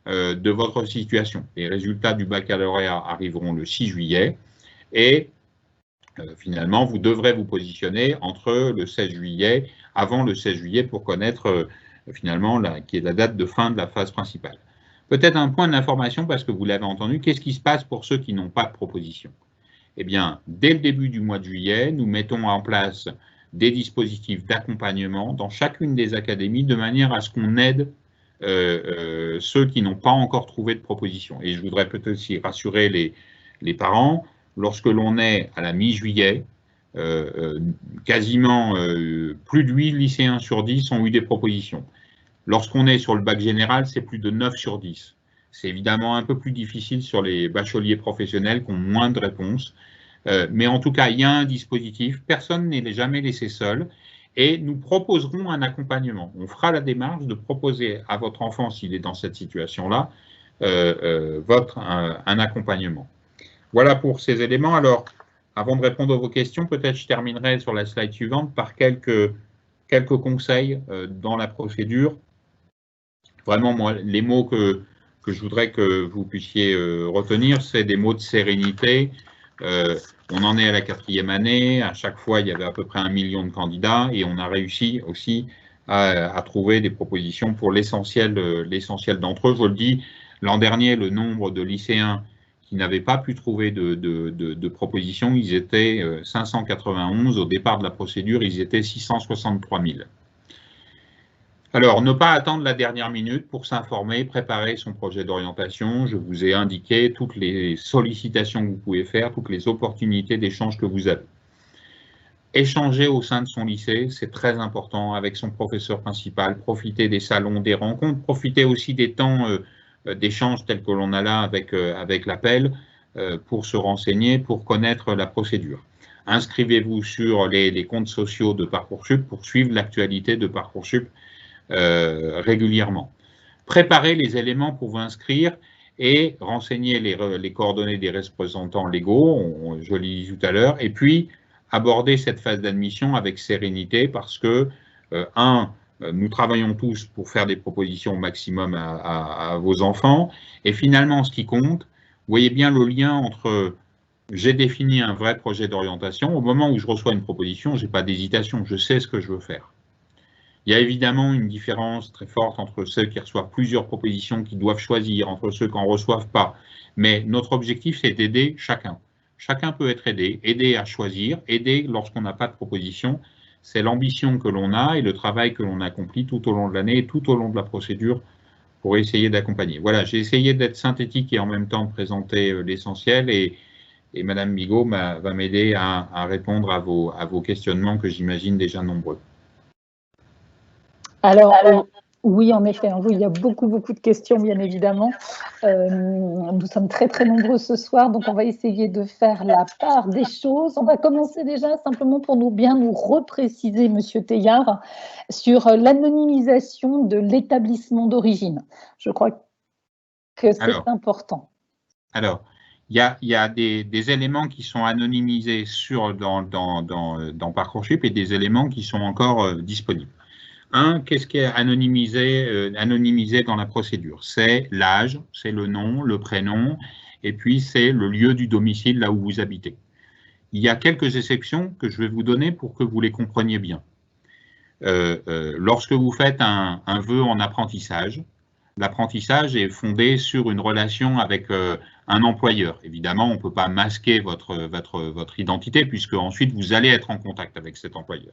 de votre situation. Les résultats du baccalauréat arriveront le 6 juillet et finalement, vous devrez vous positionner entre le 16 juillet, avant le 16 juillet pour connaître finalement qui est la date de fin de la phase principale. Peut-être un point d'information parce que vous l'avez entendu, qu'est-ce qui se passe pour ceux qui n'ont pas de proposition? Eh bien, dès le début du mois de juillet, nous mettons en place des dispositifs d'accompagnement dans chacune des académies de manière à ce qu'on aide ceux qui n'ont pas encore trouvé de proposition. Et je voudrais peut-être aussi rassurer les parents, lorsque l'on est à la mi-juillet, quasiment plus de 8 lycéens sur 10 ont eu des propositions. Lorsqu'on est sur le bac général, c'est plus de 9 sur 10. C'est évidemment un peu plus difficile sur les bacheliers professionnels qui ont moins de réponses. Mais en tout cas, il y a un dispositif, personne n'est jamais laissé seul. Et nous proposerons un accompagnement. On fera la démarche de proposer à votre enfant, s'il est dans cette situation-là, un accompagnement. Voilà pour ces éléments. Alors, avant de répondre à vos questions, peut-être je terminerai sur la slide suivante par quelques conseils dans la procédure. Vraiment, moi, les mots que je voudrais que vous puissiez retenir, c'est des mots de sérénité. On en est à la 4e année, à chaque fois il y avait à peu près 1 million de candidats et on a réussi aussi à trouver des propositions pour l'essentiel d'entre eux. Je le dis, l'an dernier, le nombre de lycéens qui n'avaient pas pu trouver de propositions, ils étaient 591. Au départ de la procédure, ils étaient 663 000. Alors, ne pas attendre la dernière minute pour s'informer, préparer son projet d'orientation. Je vous ai indiqué toutes les sollicitations que vous pouvez faire, toutes les opportunités d'échange que vous avez. Échanger au sein de son lycée, c'est très important avec son professeur principal, profiter des salons, des rencontres, profiter aussi des temps d'échange tels que l'on a là avec l'appel pour se renseigner, pour connaître la procédure. Inscrivez-vous sur les comptes sociaux de Parcoursup pour suivre l'actualité de Parcoursup régulièrement. Préparez les éléments pour vous inscrire et renseigner les coordonnées des représentants légaux, je l'ai dit tout à l'heure, et puis aborder cette phase d'admission avec sérénité parce que, nous travaillons tous pour faire des propositions au maximum à vos enfants, et finalement, ce qui compte, vous voyez bien le lien entre j'ai défini un vrai projet d'orientation, au moment où je reçois une proposition, je n'ai pas d'hésitation, je sais ce que je veux faire. Il y a évidemment une différence très forte entre ceux qui reçoivent plusieurs propositions, qui doivent choisir, entre ceux qui n'en reçoivent pas. Mais notre objectif, c'est d'aider chacun. Chacun peut être aidé, aider à choisir, aider lorsqu'on n'a pas de proposition. C'est l'ambition que l'on a et le travail que l'on accomplit tout au long de l'année et tout au long de la procédure pour essayer d'accompagner. Voilà, j'ai essayé d'être synthétique et en même temps de présenter l'essentiel et Madame Bigot va m'aider à répondre à vos questionnements que j'imagine déjà nombreux. Alors, oui, en effet, il y a beaucoup de questions, bien évidemment. Nous sommes très nombreux ce soir, donc on va essayer de faire la part des choses. On va commencer déjà simplement pour nous repréciser, Monsieur Teilhard, sur l'anonymisation de l'établissement d'origine. Je crois que c'est important. Alors, il y a des éléments qui sont anonymisés dans Parcoursup et des éléments qui sont encore disponibles. Qu'est-ce qui est anonymisé dans la procédure? C'est l'âge, c'est le nom, le prénom, et puis c'est le lieu du domicile, là où vous habitez. Il y a quelques exceptions que je vais vous donner pour que vous les compreniez bien. Lorsque vous faites un vœu en apprentissage, l'apprentissage est fondé sur une relation avec un employeur. Évidemment, on ne peut pas masquer votre identité, puisque ensuite vous allez être en contact avec cet employeur.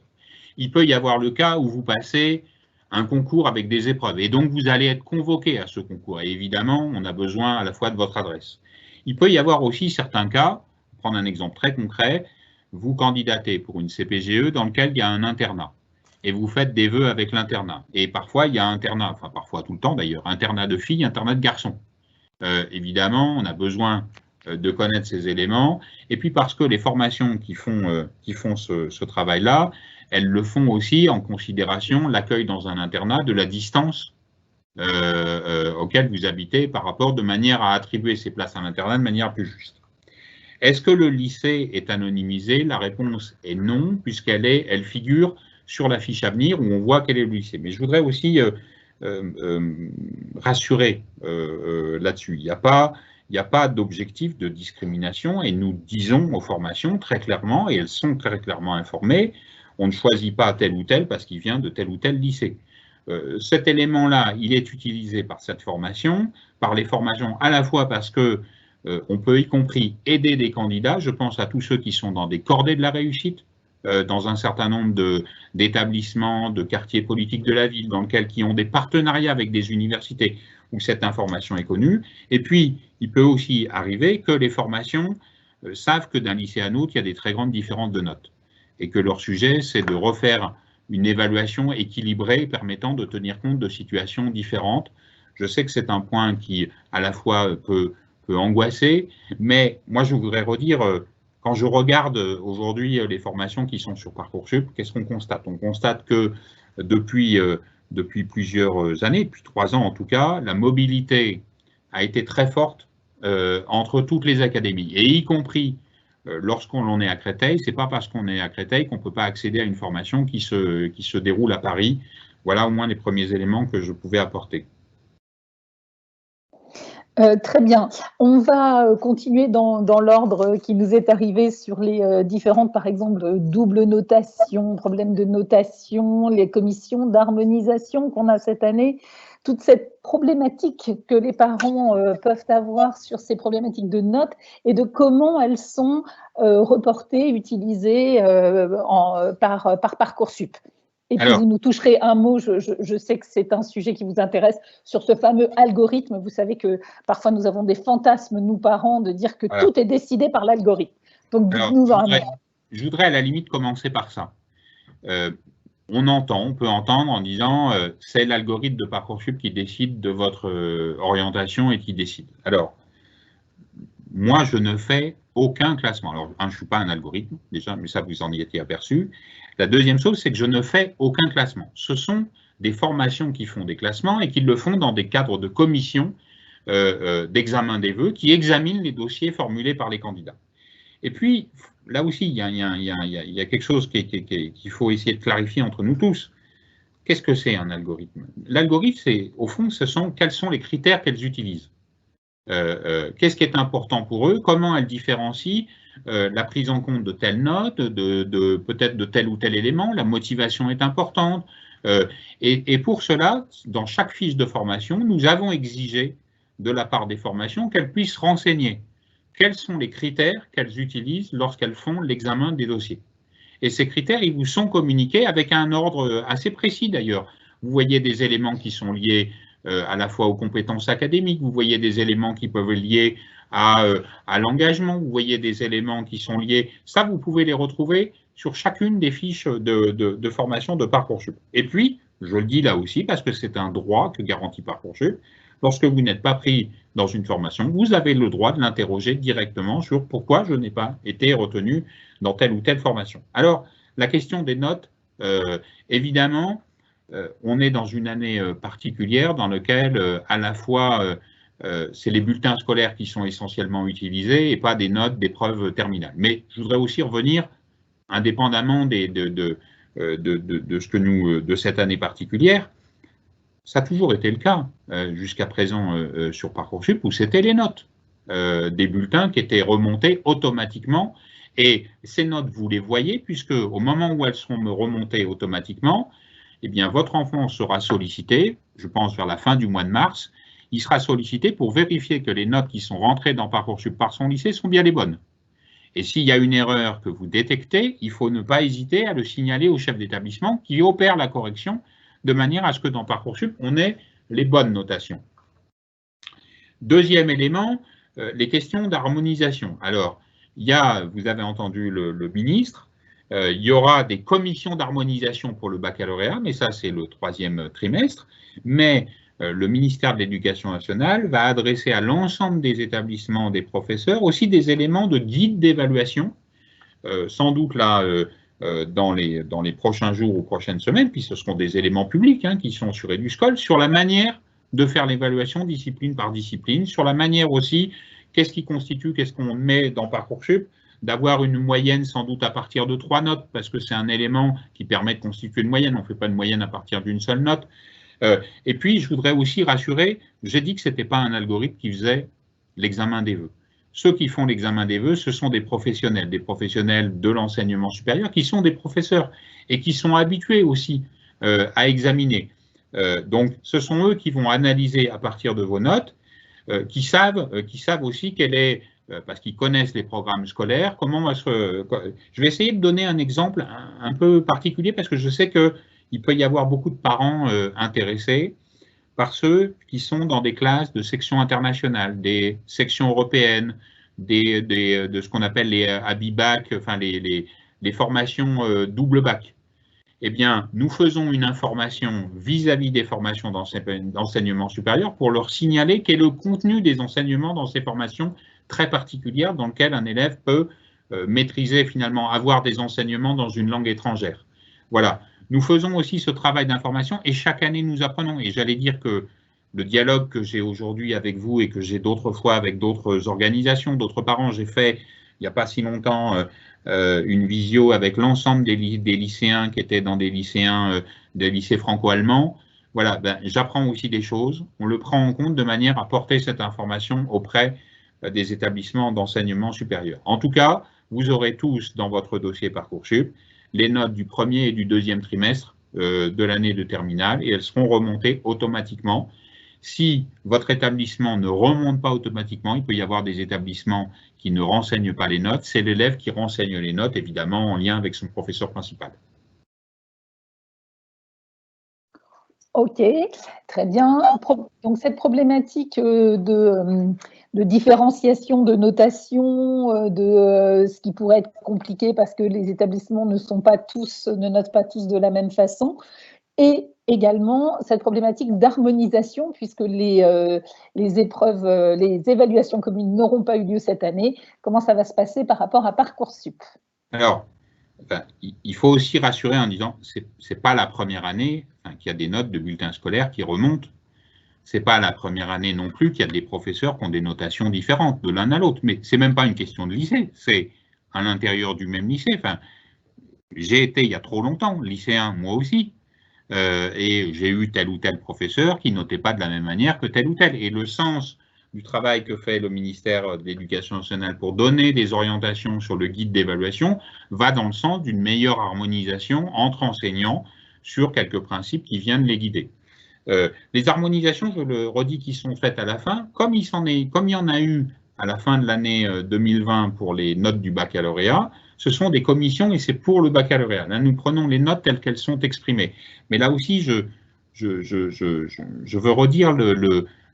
Il peut y avoir le cas où vous passez un concours avec des épreuves. Et donc, vous allez être convoqué à ce concours. Et évidemment, on a besoin à la fois de votre adresse. Il peut y avoir aussi certains cas, pour prendre un exemple très concret, vous candidatez pour une CPGE dans lequel il y a un internat. Et vous faites des vœux avec l'internat. Et parfois, il y a un internat, enfin parfois tout le temps d'ailleurs, internat de filles, internat de garçons. Évidemment, on a besoin de connaître ces éléments. Et puis parce que les formations qui font ce travail-là, elles le font aussi en considération l'accueil dans un internat de la distance auquel vous habitez par rapport de manière à attribuer ces places à l'internat de manière plus juste. Est-ce que le lycée est anonymisé? La réponse est non, puisqu'elle figure sur la fiche à venir où on voit quel est le lycée. Mais je voudrais aussi rassurer là-dessus. Il n'y a pas d'objectif de discrimination et nous disons aux formations très clairement, et elles sont très clairement informées, on ne choisit pas tel ou tel parce qu'il vient de tel ou tel lycée. Cet élément-là, il est utilisé par cette formation, par les formations à la fois parce que on peut y compris aider des candidats, je pense à tous ceux qui sont dans des cordées de la réussite, dans un certain nombre d'établissements, de quartiers politiques de la ville, qui ont des partenariats avec des universités où cette information est connue. Et puis, il peut aussi arriver que les formations savent que d'un lycée à un autre, il y a des très grandes différences de notes. Et que leur sujet, c'est de refaire une évaluation équilibrée permettant de tenir compte de situations différentes. Je sais que c'est un point qui, à la fois, peut angoisser, mais moi, je voudrais redire, quand je regarde aujourd'hui les formations qui sont sur Parcoursup, qu'est-ce qu'on constate? On constate que depuis plusieurs années, depuis 3 ans en tout cas, la mobilité a été très forte entre toutes les académies, et y compris lorsqu'on est à Créteil. C'est pas parce qu'on est à Créteil qu'on ne peut pas accéder à une formation qui se déroule à Paris. Voilà au moins les premiers éléments que je pouvais apporter. Très bien. On va continuer dans l'ordre qui nous est arrivé sur les différentes, par exemple, double notation, problèmes de notation, les commissions d'harmonisation qu'on a cette année. Toute cette problématique que les parents peuvent avoir sur ces problématiques de notes et de comment elles sont reportées, utilisées par Parcoursup. Et puis, vous nous toucherez un mot, je sais que c'est un sujet qui vous intéresse, sur ce fameux algorithme. Vous savez que parfois, nous avons des fantasmes, nous parents, de dire que tout est décidé par l'algorithme. Donc, dites-nous un mot. Je voudrais à la limite commencer par ça. On peut entendre en disant c'est l'algorithme de Parcoursup qui décide de votre orientation et qui décide. Alors, moi, je ne fais aucun classement. Alors, je ne suis pas un algorithme, déjà, mais ça, vous en y étiez aperçu. La deuxième chose, c'est que je ne fais aucun classement. Ce sont des formations qui font des classements et qui le font dans des cadres de commission d'examen des vœux qui examinent les dossiers formulés par les candidats. Et puis, là aussi, il y a quelque chose qu'il faut essayer de clarifier entre nous tous. Qu'est-ce que c'est un algorithme? L'algorithme, c'est, au fond, quels sont les critères qu'elles utilisent. Qu'est-ce qui est important pour eux? Comment elles différencient la prise en compte de telle note, peut-être de tel ou tel élément? La motivation est importante. Et pour cela, dans chaque fiche de formation, nous avons exigé de la part des formations qu'elles puissent renseigner quels sont les critères qu'elles utilisent lorsqu'elles font l'examen des dossiers. Et ces critères, ils vous sont communiqués avec un ordre assez précis d'ailleurs. Vous voyez des éléments qui sont liés à la fois aux compétences académiques, vous voyez des éléments qui peuvent être liés à l'engagement, vous voyez des éléments qui sont liés, ça vous pouvez les retrouver sur chacune des fiches de formation de Parcoursup. Et puis, je le dis là aussi parce que c'est un droit que garantit Parcoursup, lorsque vous n'êtes pas pris dans une formation, vous avez le droit de l'interroger directement sur pourquoi je n'ai pas été retenu dans telle ou telle formation. Alors, la question des notes, évidemment, on est dans une année particulière dans laquelle, à la fois, c'est les bulletins scolaires qui sont essentiellement utilisés et pas des notes d'épreuves terminales. Mais je voudrais aussi revenir, indépendamment de cette année particulière, ça a toujours été le cas jusqu'à présent sur Parcoursup où c'était les notes des bulletins qui étaient remontés automatiquement. Et ces notes, vous les voyez puisque au moment où elles seront remontées automatiquement, eh bien, votre enfant sera sollicité, je pense vers la fin du mois de mars, il sera sollicité pour vérifier que les notes qui sont rentrées dans Parcoursup par son lycée sont bien les bonnes. Et s'il y a une erreur que vous détectez, il faut ne pas hésiter à le signaler au chef d'établissement qui opère la correction de manière à ce que dans Parcoursup, on ait les bonnes notations. Deuxième élément, les questions d'harmonisation. Alors, vous avez entendu le ministre, il y aura des commissions d'harmonisation pour le baccalauréat, mais ça, c'est le 3e trimestre. Mais le ministère de l'Éducation nationale va adresser à l'ensemble des établissements, des professeurs, aussi des éléments de guide d'évaluation, sans doute là, dans les prochains jours ou prochaines semaines, puis ce seront des éléments publics qui sont sur EduScol, sur la manière de faire l'évaluation discipline par discipline, sur la manière aussi, qu'est-ce qu'on met dans Parcoursup, d'avoir une moyenne sans doute à partir de 3 notes, parce que c'est un élément qui permet de constituer une moyenne, on ne fait pas une moyenne à partir d'une seule note. Et puis, je voudrais aussi rassurer, j'ai dit que ce n'était pas un algorithme qui faisait l'examen des vœux. Ceux qui font l'examen des vœux, ce sont des professionnels de l'enseignement supérieur, qui sont des professeurs et qui sont habitués aussi à examiner. Donc, ce sont eux qui vont analyser à partir de vos notes, qui savent aussi quelle est, parce qu'ils connaissent les programmes scolaires, je vais essayer de donner un exemple un peu particulier, parce que je sais qu'il peut y avoir beaucoup de parents intéressés par ceux qui sont dans des classes de sections internationales, des sections européennes, de ce qu'on appelle les ABI-Bac, enfin les formations double bac. Eh bien, nous faisons une information vis-à-vis des formations d'enseignement supérieur pour leur signaler quel est le contenu des enseignements dans ces formations très particulières dans lesquelles un élève peut maîtriser, finalement, avoir des enseignements dans une langue étrangère. Voilà. Nous faisons aussi ce travail d'information et chaque année, nous apprenons. Et j'allais dire que le dialogue que j'ai aujourd'hui avec vous et que j'ai d'autres fois avec d'autres organisations, d'autres parents, j'ai fait il n'y a pas si longtemps une visio avec l'ensemble des lycéens qui étaient dans des lycées franco-allemands. Voilà, j'apprends aussi des choses. On le prend en compte de manière à porter cette information auprès des établissements d'enseignement supérieur. En tout cas, vous aurez tous dans votre dossier Parcoursup les notes du 1er et du 2e trimestre de l'année de terminale et elles seront remontées automatiquement. Si votre établissement ne remonte pas automatiquement, il peut y avoir des établissements qui ne renseignent pas les notes. C'est l'élève qui renseigne les notes, évidemment, en lien avec son professeur principal. Ok, très bien. Donc, cette problématique de différenciation, de notation, de ce qui pourrait être compliqué parce que les établissements ne notent pas tous de la même façon, et également cette problématique d'harmonisation, puisque les épreuves, les évaluations communes n'auront pas eu lieu cette année. Comment ça va se passer par rapport à Parcoursup? Alors, il faut aussi rassurer en disant que ce n'est pas la première année qu'il y a des notes de bulletins scolaires qui remontent. Ce n'est pas la première année non plus qu'il y a des professeurs qui ont des notations différentes de l'un à l'autre. Mais ce n'est même pas une question de lycée, c'est à l'intérieur du même lycée. Enfin, j'ai été il y a trop longtemps lycéen, moi aussi. Et j'ai eu tel ou tel professeur qui notait pas de la même manière que tel ou tel. Et le sens du travail que fait le ministère de l'Éducation nationale pour donner des orientations sur le guide d'évaluation va dans le sens d'une meilleure harmonisation entre enseignants sur quelques principes qui viennent les guider. Les harmonisations, je le redis, qui sont faites à la fin, comme il y en a eu à la fin de l'année 2020 pour les notes du baccalauréat, ce sont des commissions et c'est pour le baccalauréat. Là, nous prenons les notes telles qu'elles sont exprimées. Mais là aussi, je veux redire,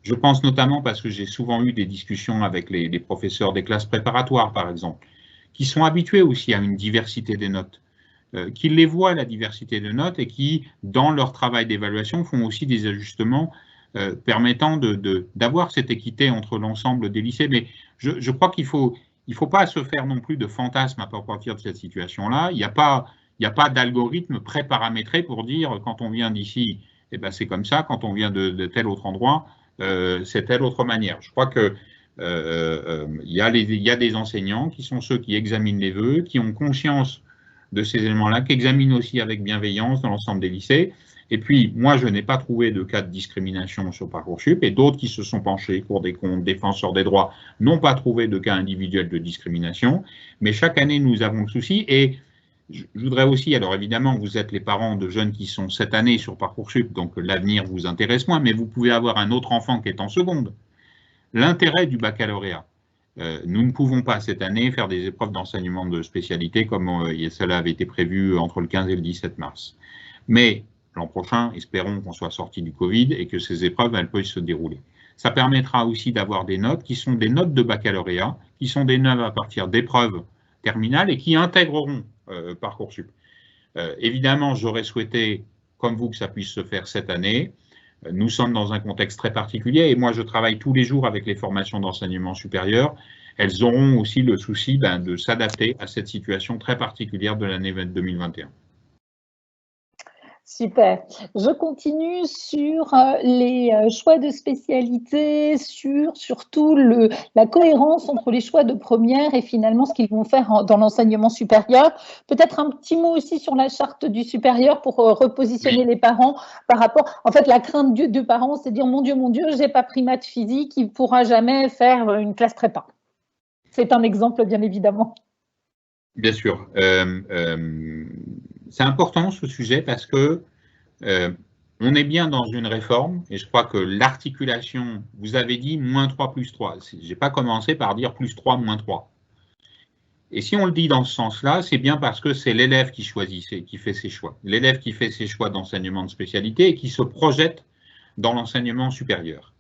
je pense notamment parce que j'ai souvent eu des discussions avec les professeurs des classes préparatoires, par exemple, qui sont habitués aussi à une diversité des notes, qui les voient, la diversité de notes, et qui, dans leur travail d'évaluation, font aussi des ajustements permettant d'avoir cette équité entre l'ensemble des lycées. Mais je crois qu'il ne faut pas se faire non plus de fantasmes à partir de cette situation-là. Il n'y a pas d'algorithme pré-paramétré pour dire quand on vient d'ici, eh ben c'est comme ça, quand on vient de tel autre endroit, c'est telle autre manière. Je crois que il y a des enseignants qui sont ceux qui examinent les vœux, qui ont conscience de ces éléments-là, qui examinent aussi avec bienveillance dans l'ensemble des lycées. Et puis, moi, je n'ai pas trouvé de cas de discrimination sur Parcoursup, et d'autres qui se sont penchés, Cour des comptes, défenseurs des droits, n'ont pas trouvé de cas individuels de discrimination. Mais chaque année, nous avons le souci. Et je voudrais aussi, alors évidemment, vous êtes les parents de jeunes qui sont cette année sur Parcoursup, donc l'avenir vous intéresse moins, mais vous pouvez avoir un autre enfant qui est en seconde. L'intérêt du baccalauréat. Nous ne pouvons pas cette année faire des épreuves d'enseignement de spécialité comme cela avait été prévu entre le 15 et le 17 mars. Mais l'an prochain, espérons qu'on soit sorti du Covid et que ces épreuves, elles peuvent se dérouler. Ça permettra aussi d'avoir des notes qui sont des notes de baccalauréat, qui sont des notes à partir d'épreuves terminales et qui intégreront Parcoursup. Évidemment, j'aurais souhaité, comme vous, que ça puisse se faire cette année. Nous sommes dans un contexte très particulier et moi, je travaille tous les jours avec les formations d'enseignement supérieur. Elles auront aussi le souci de s'adapter à cette situation très particulière de l'année 2021. Super. Je continue sur les choix de spécialité, sur surtout la cohérence entre les choix de première et finalement ce qu'ils vont faire dans l'enseignement supérieur. Peut-être un petit mot aussi sur la charte du supérieur pour repositionner les parents par rapport… En fait, la crainte du parent, c'est de dire « Mon Dieu, j'ai pas pris maths physique, il ne pourra jamais faire une classe prépa ». C'est un exemple, bien évidemment. Bien sûr. C'est important ce sujet parce que on est bien dans une réforme et je crois que l'articulation, vous avez dit -3 + 3. Je n'ai pas commencé par dire +3 -3. Et si on le dit dans ce sens-là, c'est bien parce que c'est l'élève qui choisit, qui fait ses choix. L'élève qui fait ses choix d'enseignement de spécialité et qui se projette dans l'enseignement supérieur.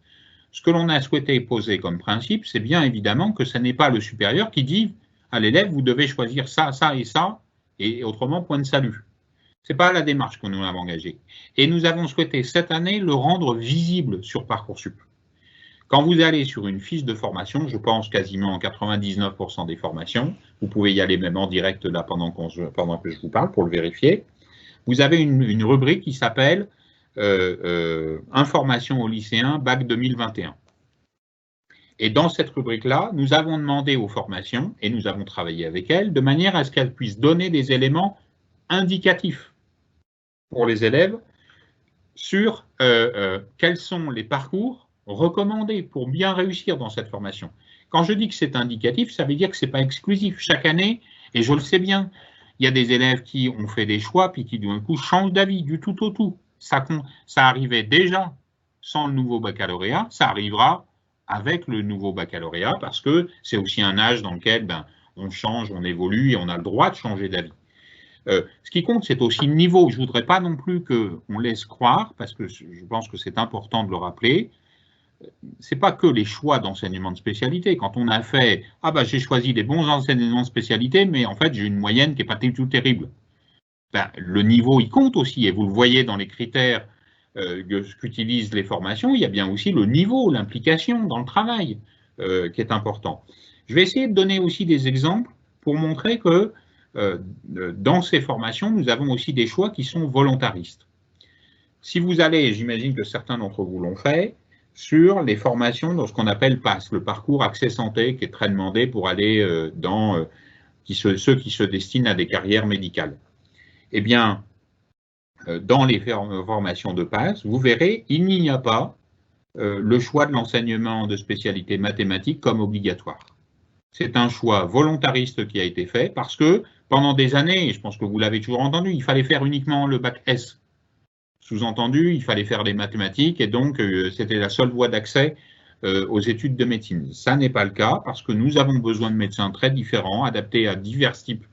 Ce que l'on a souhaité poser comme principe, c'est bien évidemment que ce n'est pas le supérieur qui dit à l'élève, vous devez choisir ça, ça et ça, et autrement, point de salut. Ce n'est pas la démarche que nous avons engagée. Et nous avons souhaité cette année le rendre visible sur Parcoursup. Quand vous allez sur une fiche de formation, je pense quasiment en 99% des formations, vous pouvez y aller même en direct là pendant que je vous parle pour le vérifier, vous avez une rubrique qui s'appelle Information aux lycéens, bac 2021. Et dans cette rubrique-là, nous avons demandé aux formations, et nous avons travaillé avec elles, de manière à ce qu'elles puissent donner des éléments indicatifs pour les élèves sur quels sont les parcours recommandés pour bien réussir dans cette formation. Quand je dis que c'est indicatif, ça veut dire que ce n'est pas exclusif. Chaque année, et je le sais bien, il y a des élèves qui ont fait des choix puis qui d'un coup changent d'avis du tout au tout. Ça arrivait déjà sans le nouveau baccalauréat, ça arrivera avec le nouveau baccalauréat parce que c'est aussi un âge dans lequel on change, on évolue et on a le droit de changer d'avis. Ce qui compte, c'est aussi le niveau. Je ne voudrais pas non plus qu'on laisse croire, parce que je pense que c'est important de le rappeler, ce n'est pas que les choix d'enseignement de spécialité. Quand on a fait « Ah j'ai choisi les bons enseignements de spécialité, mais en fait j'ai une moyenne qui n'est pas tout terrible ». Le niveau, il compte aussi, et vous le voyez dans les critères qu'utilisent les formations, il y a bien aussi le niveau, l'implication dans le travail qui est important. Je vais essayer de donner aussi des exemples pour montrer que dans ces formations, nous avons aussi des choix qui sont volontaristes. Si vous allez, j'imagine que certains d'entre vous l'ont fait, sur les formations dans ce qu'on appelle PASS, le parcours Accès Santé, qui est très demandé pour aller dans ceux qui se destinent à des carrières médicales. Eh bien, dans les formations de PASS, vous verrez, il n'y a pas le choix de l'enseignement de spécialité mathématiques comme obligatoire. C'est un choix volontariste qui a été fait parce que pendant des années, et je pense que vous l'avez toujours entendu, il fallait faire uniquement le bac S. Sous-entendu, il fallait faire des mathématiques et donc c'était la seule voie d'accès aux études de médecine. Ça n'est pas le cas parce que nous avons besoin de médecins très différents, adaptés à divers types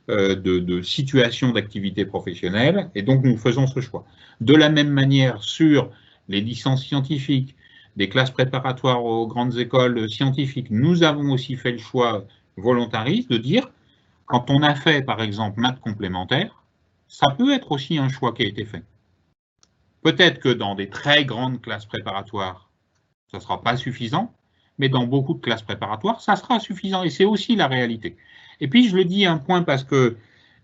de situations d'activité professionnelle et donc nous faisons ce choix. De la même manière, sur les licences scientifiques, des classes préparatoires aux grandes écoles scientifiques, nous avons aussi fait le choix volontariste de dire, quand on a fait par exemple maths complémentaires, ça peut être aussi un choix qui a été fait. Peut-être que dans des très grandes classes préparatoires, ça ne sera pas suffisant, mais dans beaucoup de classes préparatoires, ça sera suffisant et c'est aussi la réalité. Et puis je le dis un point parce que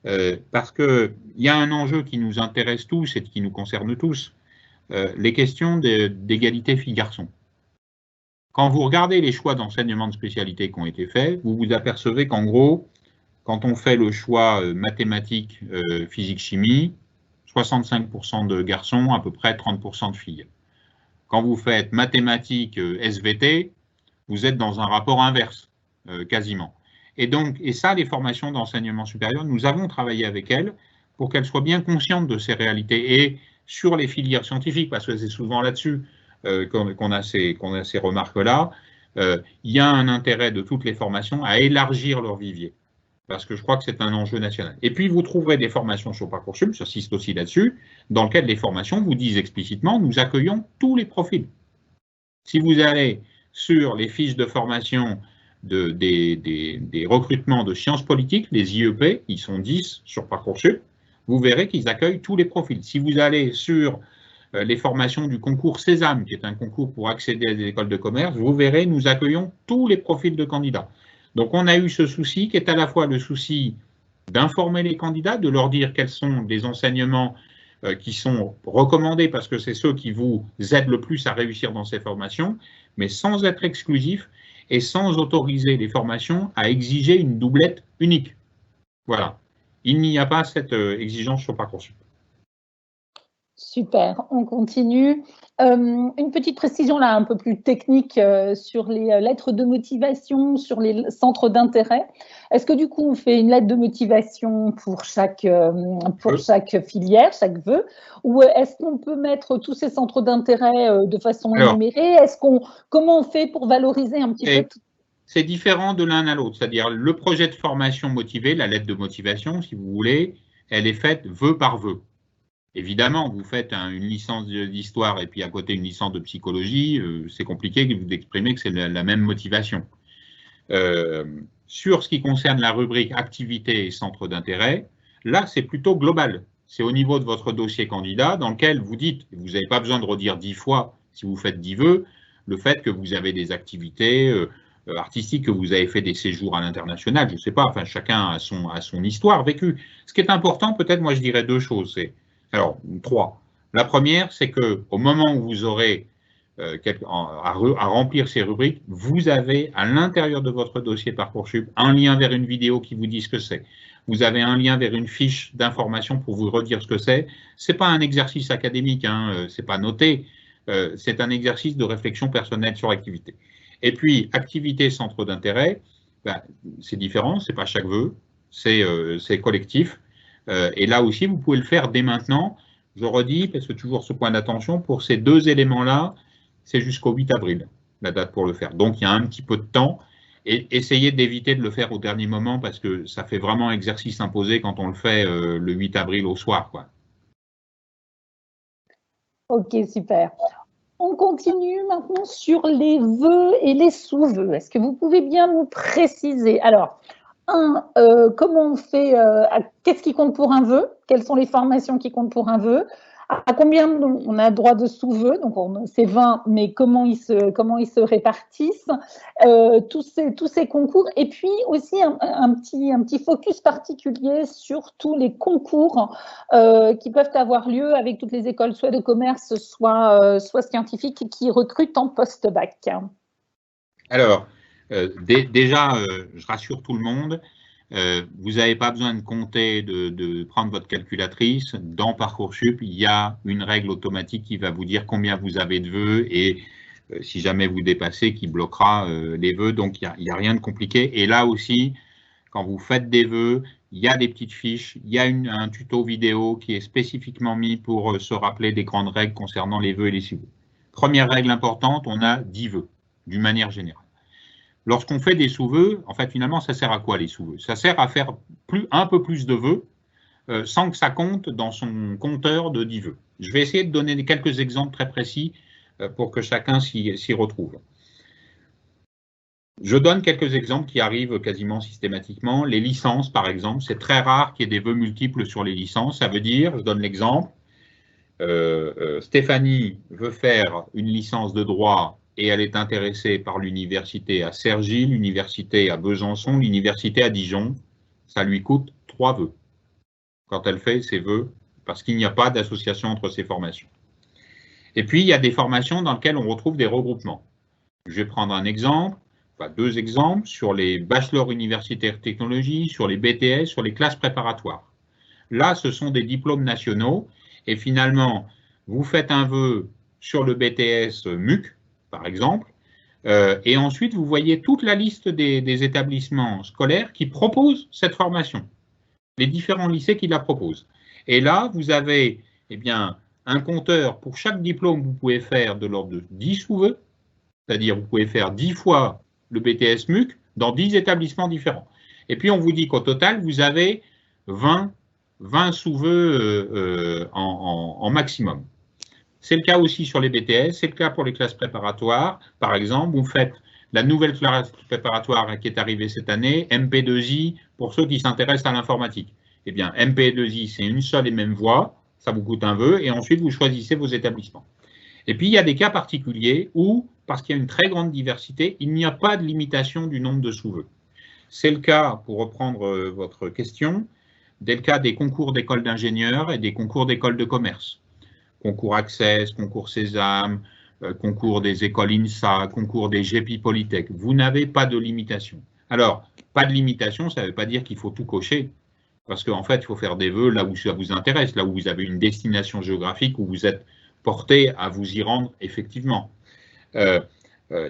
y a un enjeu qui nous intéresse tous et qui nous concerne tous, les questions d'égalité filles-garçons. Quand vous regardez les choix d'enseignement de spécialité qui ont été faits, vous vous apercevez qu'en gros, quand on fait le choix mathématiques, physique, chimie, 65% de garçons, à peu près 30% de filles. Quand vous faites mathématiques, SVT, vous êtes dans un rapport inverse, quasiment. Et ça, les formations d'enseignement supérieur, nous avons travaillé avec elles pour qu'elles soient bien conscientes de ces réalités. Et sur les filières scientifiques, parce que c'est souvent là-dessus qu'on a ces remarques-là, il y a un intérêt de toutes les formations à élargir leur vivier. parce que je crois que c'est un enjeu national. Et puis, vous trouverez des formations sur Parcoursup, j'insiste aussi là-dessus, dans lesquelles les formations vous disent explicitement, nous accueillons tous les profils. Si vous allez sur les fiches de formation des recrutements de sciences politiques, les IEP, ils sont 10 sur Parcoursup, vous verrez qu'ils accueillent tous les profils. Si vous allez sur les formations du concours Sésame, qui est un concours pour accéder à des écoles de commerce, vous verrez, nous accueillons tous les profils de candidats. Donc, on a eu ce souci qui est à la fois le souci d'informer les candidats, de leur dire quels sont les enseignements qui sont recommandés parce que c'est ceux qui vous aident le plus à réussir dans ces formations, mais sans être exclusif et sans autoriser les formations à exiger une doublette unique. Voilà. Il n'y a pas cette exigence sur Parcoursup. Super, on continue. Une petite précision là, un peu plus technique sur les lettres de motivation, sur les centres d'intérêt. Est-ce que du coup, on fait une lettre de motivation pour chaque filière, chaque vœu, ou est-ce qu'on peut mettre tous ces centres d'intérêt de façon énumérée? Comment on fait pour valoriser un petit peu tout? C'est différent de l'un à l'autre, c'est-à-dire le projet de formation motivé, la lettre de motivation, si vous voulez, elle est faite vœu par vœu. Évidemment, vous faites une licence d'histoire et puis à côté une licence de psychologie, c'est compliqué d'exprimer que c'est la même motivation. Sur ce qui concerne la rubrique activité et centre d'intérêt, là c'est plutôt global. C'est au niveau de votre dossier candidat dans lequel vous dites, vous n'avez pas besoin de redire 10 fois si vous faites 10 vœux, le fait que vous avez des activités artistiques, que vous avez fait des séjours à l'international, je ne sais pas, enfin chacun a son histoire vécue. Ce qui est important, peut-être moi je dirais deux choses, alors, 3. La première, c'est qu'au moment où vous aurez à remplir ces rubriques, vous avez à l'intérieur de votre dossier Parcoursup un lien vers une vidéo qui vous dit ce que c'est. Vous avez un lien vers une fiche d'information pour vous redire ce que c'est. Ce n'est pas un exercice académique, hein, ce n'est pas noté, c'est un exercice de réflexion personnelle sur l'activité. Et puis, activité centre d'intérêt, ben, c'est différent, ce n'est pas chaque vœu, c'est collectif. Et là aussi, vous pouvez le faire dès maintenant. Je redis, parce que toujours ce point d'attention, pour ces deux éléments-là, c'est jusqu'au 8 avril, la date pour le faire. Donc, il y a un petit peu de temps. Et essayez d'éviter de le faire au dernier moment, parce que ça fait vraiment exercice imposé quand on le fait le 8 avril au soir, quoi. Ok, super. On continue maintenant sur les vœux et les sous-vœux. Est-ce que vous pouvez bien nous préciser? Alors, comment on fait, qu'est-ce qui compte pour un vœu? Quelles sont les formations qui comptent pour un vœu? À combien on a droit de sous-vœux? Donc, c'est 20, mais comment ils se répartissent? Tous ces concours. Et puis aussi, un petit focus particulier sur tous les concours qui peuvent avoir lieu avec toutes les écoles, soit de commerce, soit scientifiques, qui recrutent en post-bac. Alors, déjà, je rassure tout le monde, vous n'avez pas besoin de compter, de prendre votre calculatrice. Dans Parcoursup, il y a une règle automatique qui va vous dire combien vous avez de vœux et si jamais vous dépassez, qui bloquera les vœux. Donc, il n'y a rien de compliqué. Et là aussi, quand vous faites des vœux, il y a des petites fiches, il y a un tuto vidéo qui est spécifiquement mis pour se rappeler des grandes règles concernant les vœux et les sous-vœux. Première règle importante, on a 10 vœux, d'une manière générale. Lorsqu'on fait des sous-vœux, en fait, finalement, ça sert à quoi les sous-vœux? Ça sert à faire un peu plus de vœux sans que ça compte dans son compteur de 10 vœux. Je vais essayer de donner quelques exemples très précis pour que chacun s'y retrouve. Je donne quelques exemples qui arrivent quasiment systématiquement. Les licences, par exemple, c'est très rare qu'il y ait des vœux multiples sur les licences. Ça veut dire, je donne l'exemple, Stéphanie veut faire une licence de droit et elle est intéressée par l'université à Cergy, l'université à Besançon, l'université à Dijon. Ça lui coûte 3 vœux quand elle fait ses vœux, parce qu'il n'y a pas d'association entre ces formations. Et puis, il y a des formations dans lesquelles on retrouve des regroupements. Je vais prendre un exemple, enfin 2 exemples, sur les bachelors universitaires technologie, sur les BTS, sur les classes préparatoires. Là, ce sont des diplômes nationaux, et finalement, vous faites un vœu sur le BTS MUC, par exemple, et ensuite vous voyez toute la liste des établissements scolaires qui proposent cette formation, les différents lycées qui la proposent. Et là, vous avez un compteur pour chaque diplôme que vous pouvez faire de l'ordre de 10 sous-vœux, c'est-à-dire vous pouvez faire 10 fois le BTS MUC dans 10 établissements différents. Et puis, on vous dit qu'au total, vous avez 20 sous-vœux en maximum. C'est le cas aussi sur les BTS, c'est le cas pour les classes préparatoires. Par exemple, vous faites la nouvelle classe préparatoire qui est arrivée cette année, MP2I, pour ceux qui s'intéressent à l'informatique. Eh bien, MP2I, c'est une seule et même voie, ça vous coûte un vœu, et ensuite vous choisissez vos établissements. Et puis, il y a des cas particuliers où, parce qu'il y a une très grande diversité, il n'y a pas de limitation du nombre de sous-vœux. C'est le cas, pour reprendre votre question, le cas des concours d'école d'ingénieurs et des concours d'école de commerce. Concours Access, concours Sésame, concours des écoles INSA, concours des GEPI Polytech. Vous n'avez pas de limitation. Alors, pas de limitation, ça ne veut pas dire qu'il faut tout cocher, parce qu'en fait, il faut faire des vœux là où ça vous intéresse, là où vous avez une destination géographique, où vous êtes porté à vous y rendre effectivement. Il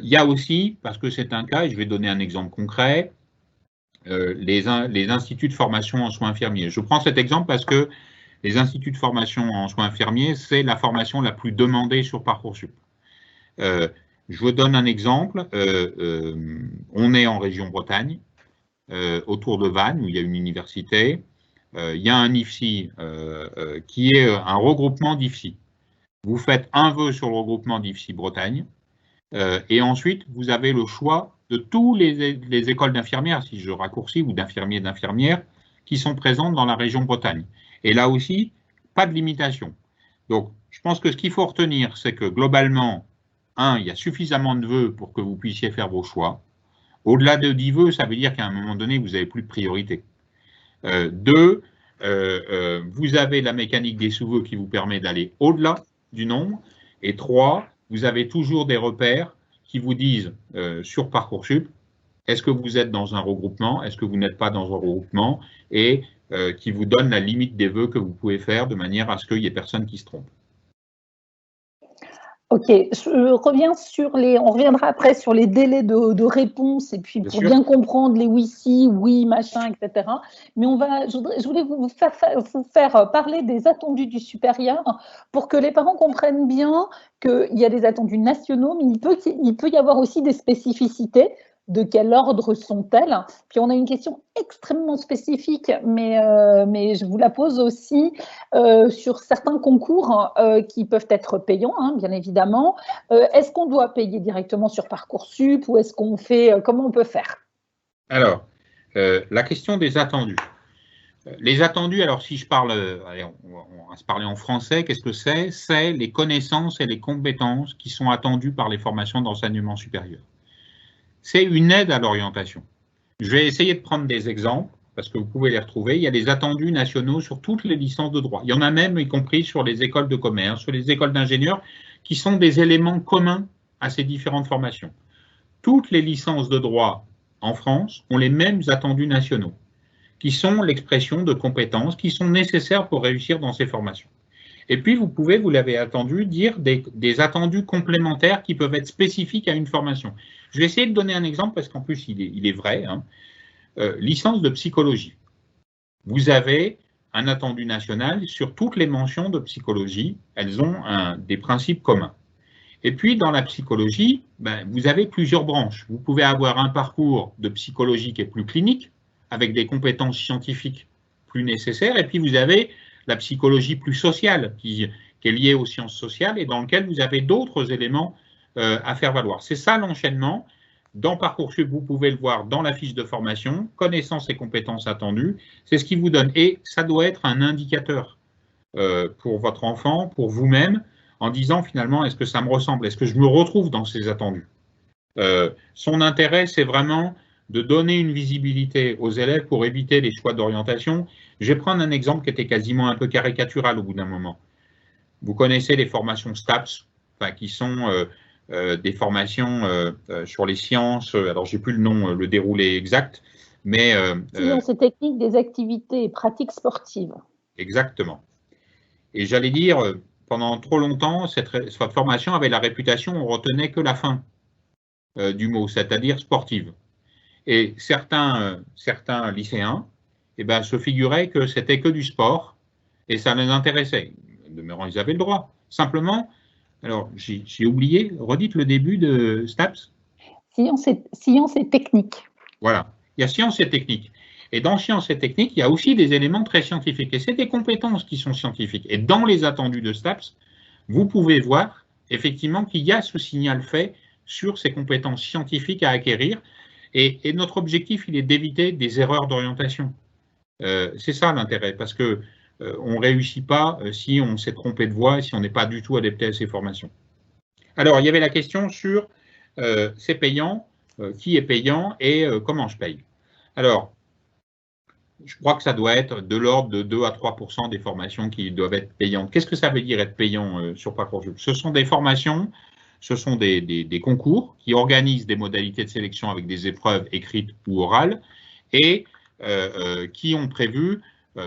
y a aussi, parce que c'est un cas, et je vais donner un exemple concret, les instituts de formation en soins infirmiers. Je prends cet exemple parce que les instituts de formation en soins infirmiers, c'est la formation la plus demandée sur Parcoursup. Je vous donne un exemple. On est en région Bretagne, autour de Vannes, où il y a une université. Il y a un IFSI qui est un regroupement d'IFSI. Vous faites un vœu sur le regroupement d'IFSI Bretagne, et ensuite, vous avez le choix de toutes les écoles d'infirmières, si je raccourcis, ou d'infirmiers, d'infirmières, qui sont présentes dans la région Bretagne. Et là aussi, pas de limitation. Donc, je pense que ce qu'il faut retenir, c'est que globalement, il y a suffisamment de vœux pour que vous puissiez faire vos choix. Au-delà de 10 vœux, ça veut dire qu'à un moment donné, vous n'avez plus de priorité. 2, vous avez la mécanique des sous-vœux qui vous permet d'aller au-delà du nombre. Et 3, vous avez toujours des repères qui vous disent sur Parcoursup, est-ce que vous êtes dans un regroupement, est-ce que vous n'êtes pas dans un regroupement, et qui vous donnent la limite des vœux que vous pouvez faire de manière à ce qu'il n'y ait personne qui se trompe. Ok, je reviens on reviendra après sur les délais de réponse et puis pour bien comprendre les oui-si, oui, machin, etc. Mais je voulais vous faire parler des attendus du supérieur pour que les parents comprennent bien qu'il y a des attendus nationaux, mais il peut y avoir aussi des spécificités. De quel ordre sont-elles? Puis on a une question extrêmement spécifique, mais je vous la pose aussi sur certains concours qui peuvent être payants, bien évidemment. Est-ce qu'on doit payer directement sur Parcoursup ou est-ce qu'on fait, comment on peut faire? Alors, la question des attendus. Les attendus, alors si je parle, on va se parler en français, qu'est-ce que c'est? C'est les connaissances et les compétences qui sont attendues par les formations d'enseignement supérieur. C'est une aide à l'orientation. Je vais essayer de prendre des exemples, parce que vous pouvez les retrouver. Il y a des attendus nationaux sur toutes les licences de droit. Il y en a même, y compris sur les écoles de commerce, sur les écoles d'ingénieurs, qui sont des éléments communs à ces différentes formations. Toutes les licences de droit en France ont les mêmes attendus nationaux, qui sont l'expression de compétences qui sont nécessaires pour réussir dans ces formations. Et puis, vous pouvez, vous l'avez entendu, dire des attendus complémentaires qui peuvent être spécifiques à une formation. Je vais essayer de donner un exemple parce qu'en plus, il est vrai. Licence de psychologie. Vous avez un attendu national sur toutes les mentions de psychologie. Elles ont des principes communs. Et puis, dans la psychologie, vous avez plusieurs branches. Vous pouvez avoir un parcours de psychologie qui est plus clinique, avec des compétences scientifiques plus nécessaires. Et puis, vous avez la psychologie plus sociale, qui est liée aux sciences sociales et dans lequel vous avez d'autres éléments à faire valoir. C'est ça l'enchaînement. Dans Parcoursup, vous pouvez le voir dans la fiche de formation, connaissances et compétences attendues. C'est ce qui vous donne. Et ça doit être un indicateur pour votre enfant, pour vous-même, en disant finalement, est-ce que ça me ressemble? Est-ce que je me retrouve dans ces attendus? Son intérêt, c'est vraiment de donner une visibilité aux élèves pour éviter les choix d'orientation. Je vais prendre un exemple qui était quasiment un peu caricatural au bout d'un moment. Vous connaissez les formations STAPS, qui sont des formations sur les sciences, alors je n'ai plus le nom, le déroulé exact, mais… Sciences et techniques des activités et pratiques sportives. Exactement. Et j'allais dire, pendant trop longtemps, cette formation avait la réputation, on retenait que la fin du mot, c'est-à-dire sportive. Et certains lycéens se figuraient que c'était que du sport et ça les intéressait. Demeurant, ils avaient le droit. Simplement, alors j'ai oublié, redites le début de STAPS. Sciences et techniques. Voilà, il y a sciences et techniques. Et dans sciences et techniques, il y a aussi des éléments très scientifiques. Et c'est des compétences qui sont scientifiques. Et dans les attendus de STAPS, vous pouvez voir effectivement qu'il y a ce signal fait sur ces compétences scientifiques à acquérir. Et notre objectif, il est d'éviter des erreurs d'orientation. C'est ça l'intérêt, parce que on ne réussit pas si on s'est trompé de voie et si on n'est pas du tout adapté à ces formations. Alors, il y avait la question sur c'est payant, qui est payant et comment je paye. Alors, je crois que ça doit être de l'ordre de 2 à 3% des formations qui doivent être payantes. Qu'est-ce que ça veut dire être payant sur Parcoursup? Ce sont des formations, ce sont des concours qui organisent des modalités de sélection avec des épreuves écrites ou orales et qui ont prévu,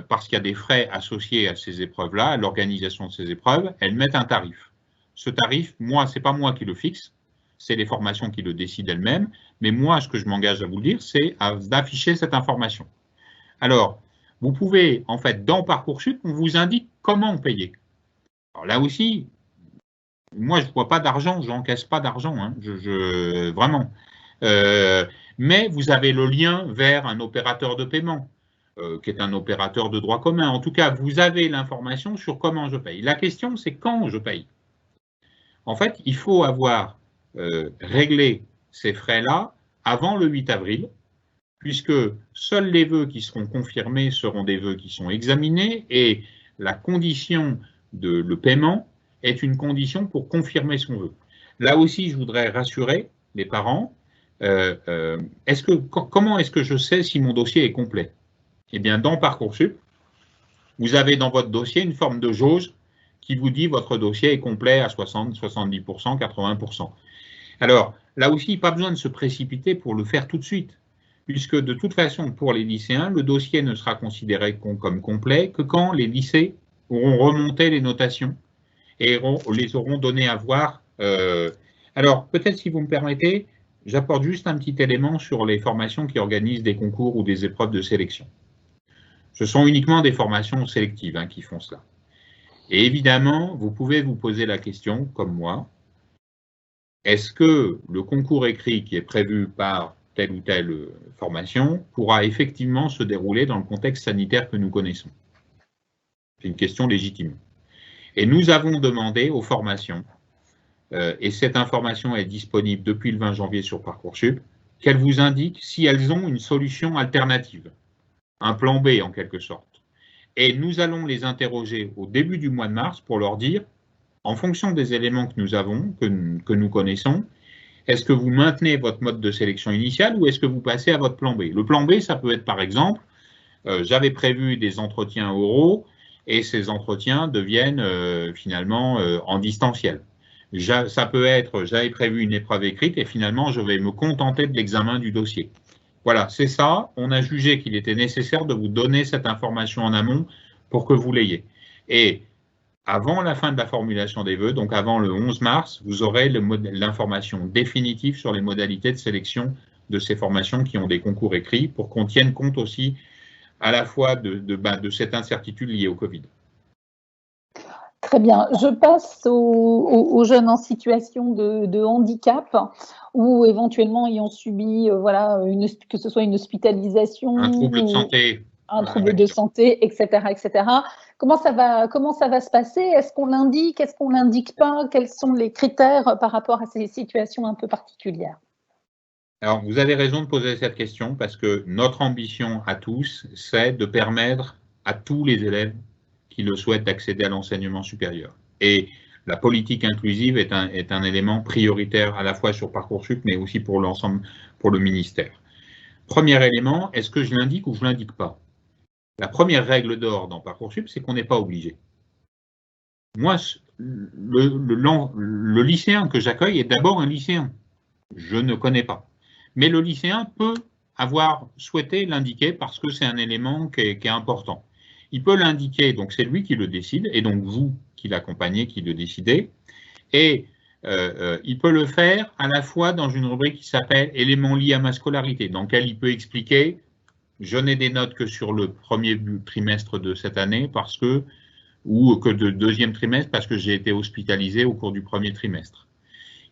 parce qu'il y a des frais associés à ces épreuves-là, à l'organisation de ces épreuves, elles mettent un tarif. Ce tarif, moi, c'est pas moi qui le fixe, c'est les formations qui le décident elles-mêmes, mais moi, ce que je m'engage à vous dire, c'est d'afficher cette information. Alors, vous pouvez, en fait, dans Parcoursup, on vous indique comment payer. Alors là aussi, moi, je ne vois pas d'argent, je n'encaisse pas d'argent, hein, vraiment. Mais vous avez le lien vers un opérateur de paiement, qui est un opérateur de droit commun. En tout cas, vous avez l'information sur comment je paye. La question, c'est quand je paye. En fait, il faut avoir réglé ces frais-là avant le 8 avril, puisque seuls les vœux qui seront confirmés seront des vœux qui sont examinés et la condition de le paiement est une condition pour confirmer son vœu. Là aussi, je voudrais rassurer les parents. Comment est-ce que je sais si mon dossier est complet? Eh bien, dans Parcoursup, vous avez dans votre dossier une forme de jauge qui vous dit votre dossier est complet à 60, 70%, 80%. Alors, là aussi, pas besoin de se précipiter pour le faire tout de suite, puisque de toute façon, pour les lycéens, le dossier ne sera considéré comme complet que quand les lycées auront remonté les notations et les auront donné à voir. Alors, peut-être si vous me permettez, j'apporte juste un petit élément sur les formations qui organisent des concours ou des épreuves de sélection. Ce sont uniquement des formations sélectives qui font cela. Et évidemment, vous pouvez vous poser la question, comme moi, est-ce que le concours écrit qui est prévu par telle ou telle formation pourra effectivement se dérouler dans le contexte sanitaire que nous connaissons? C'est une question légitime. Et nous avons demandé aux formations, et cette information est disponible depuis le 20 janvier sur Parcoursup, qu'elles vous indiquent si elles ont une solution alternative, un plan B en quelque sorte. Et nous allons les interroger au début du mois de mars pour leur dire, en fonction des éléments que nous avons, que nous connaissons, est-ce que vous maintenez votre mode de sélection initial ou est-ce que vous passez à votre plan B? Le plan B, ça peut être par exemple, j'avais prévu des entretiens oraux et ces entretiens deviennent finalement en distanciel. Ça peut être, j'avais prévu une épreuve écrite et finalement je vais me contenter de l'examen du dossier. Voilà, c'est ça. On a jugé qu'il était nécessaire de vous donner cette information en amont pour que vous l'ayez. Et avant la fin de la formulation des vœux, donc avant le 11 mars, vous aurez l'information définitive sur les modalités de sélection de ces formations qui ont des concours écrits pour qu'on tienne compte aussi à la fois de cette incertitude liée au Covid. Très bien. Je passe aux jeunes en situation de handicap ou éventuellement ayant subi, que ce soit une hospitalisation, un trouble de santé, un trouble de santé, etc., etc. Comment ça va se passer? Est-ce qu'on l'indique? Est-ce qu'on l'indique pas? Quels sont les critères par rapport à ces situations un peu particulières? Alors, vous avez raison de poser cette question parce que notre ambition à tous, c'est de permettre à tous les élèves qui le souhaitent d'accéder à l'enseignement supérieur. Et la politique inclusive est un élément prioritaire à la fois sur Parcoursup, mais aussi pour l'ensemble, pour le ministère. Premier élément, est-ce que je l'indique ou je ne l'indique pas? La première règle d'or dans Parcoursup, c'est qu'on n'est pas obligé. Moi, le lycéen que j'accueille est d'abord un lycéen. Je ne connais pas. Mais le lycéen peut avoir souhaité l'indiquer parce que c'est un élément qui est important. Il peut l'indiquer, donc c'est lui qui le décide, et donc vous qui l'accompagnez, qui le décidez. Et il peut le faire à la fois dans une rubrique qui s'appelle « Éléments liés à ma scolarité », dans laquelle il peut expliquer « Je n'ai des notes que sur le premier trimestre de cette année, ou que de deuxième trimestre, parce que j'ai été hospitalisé au cours du premier trimestre ».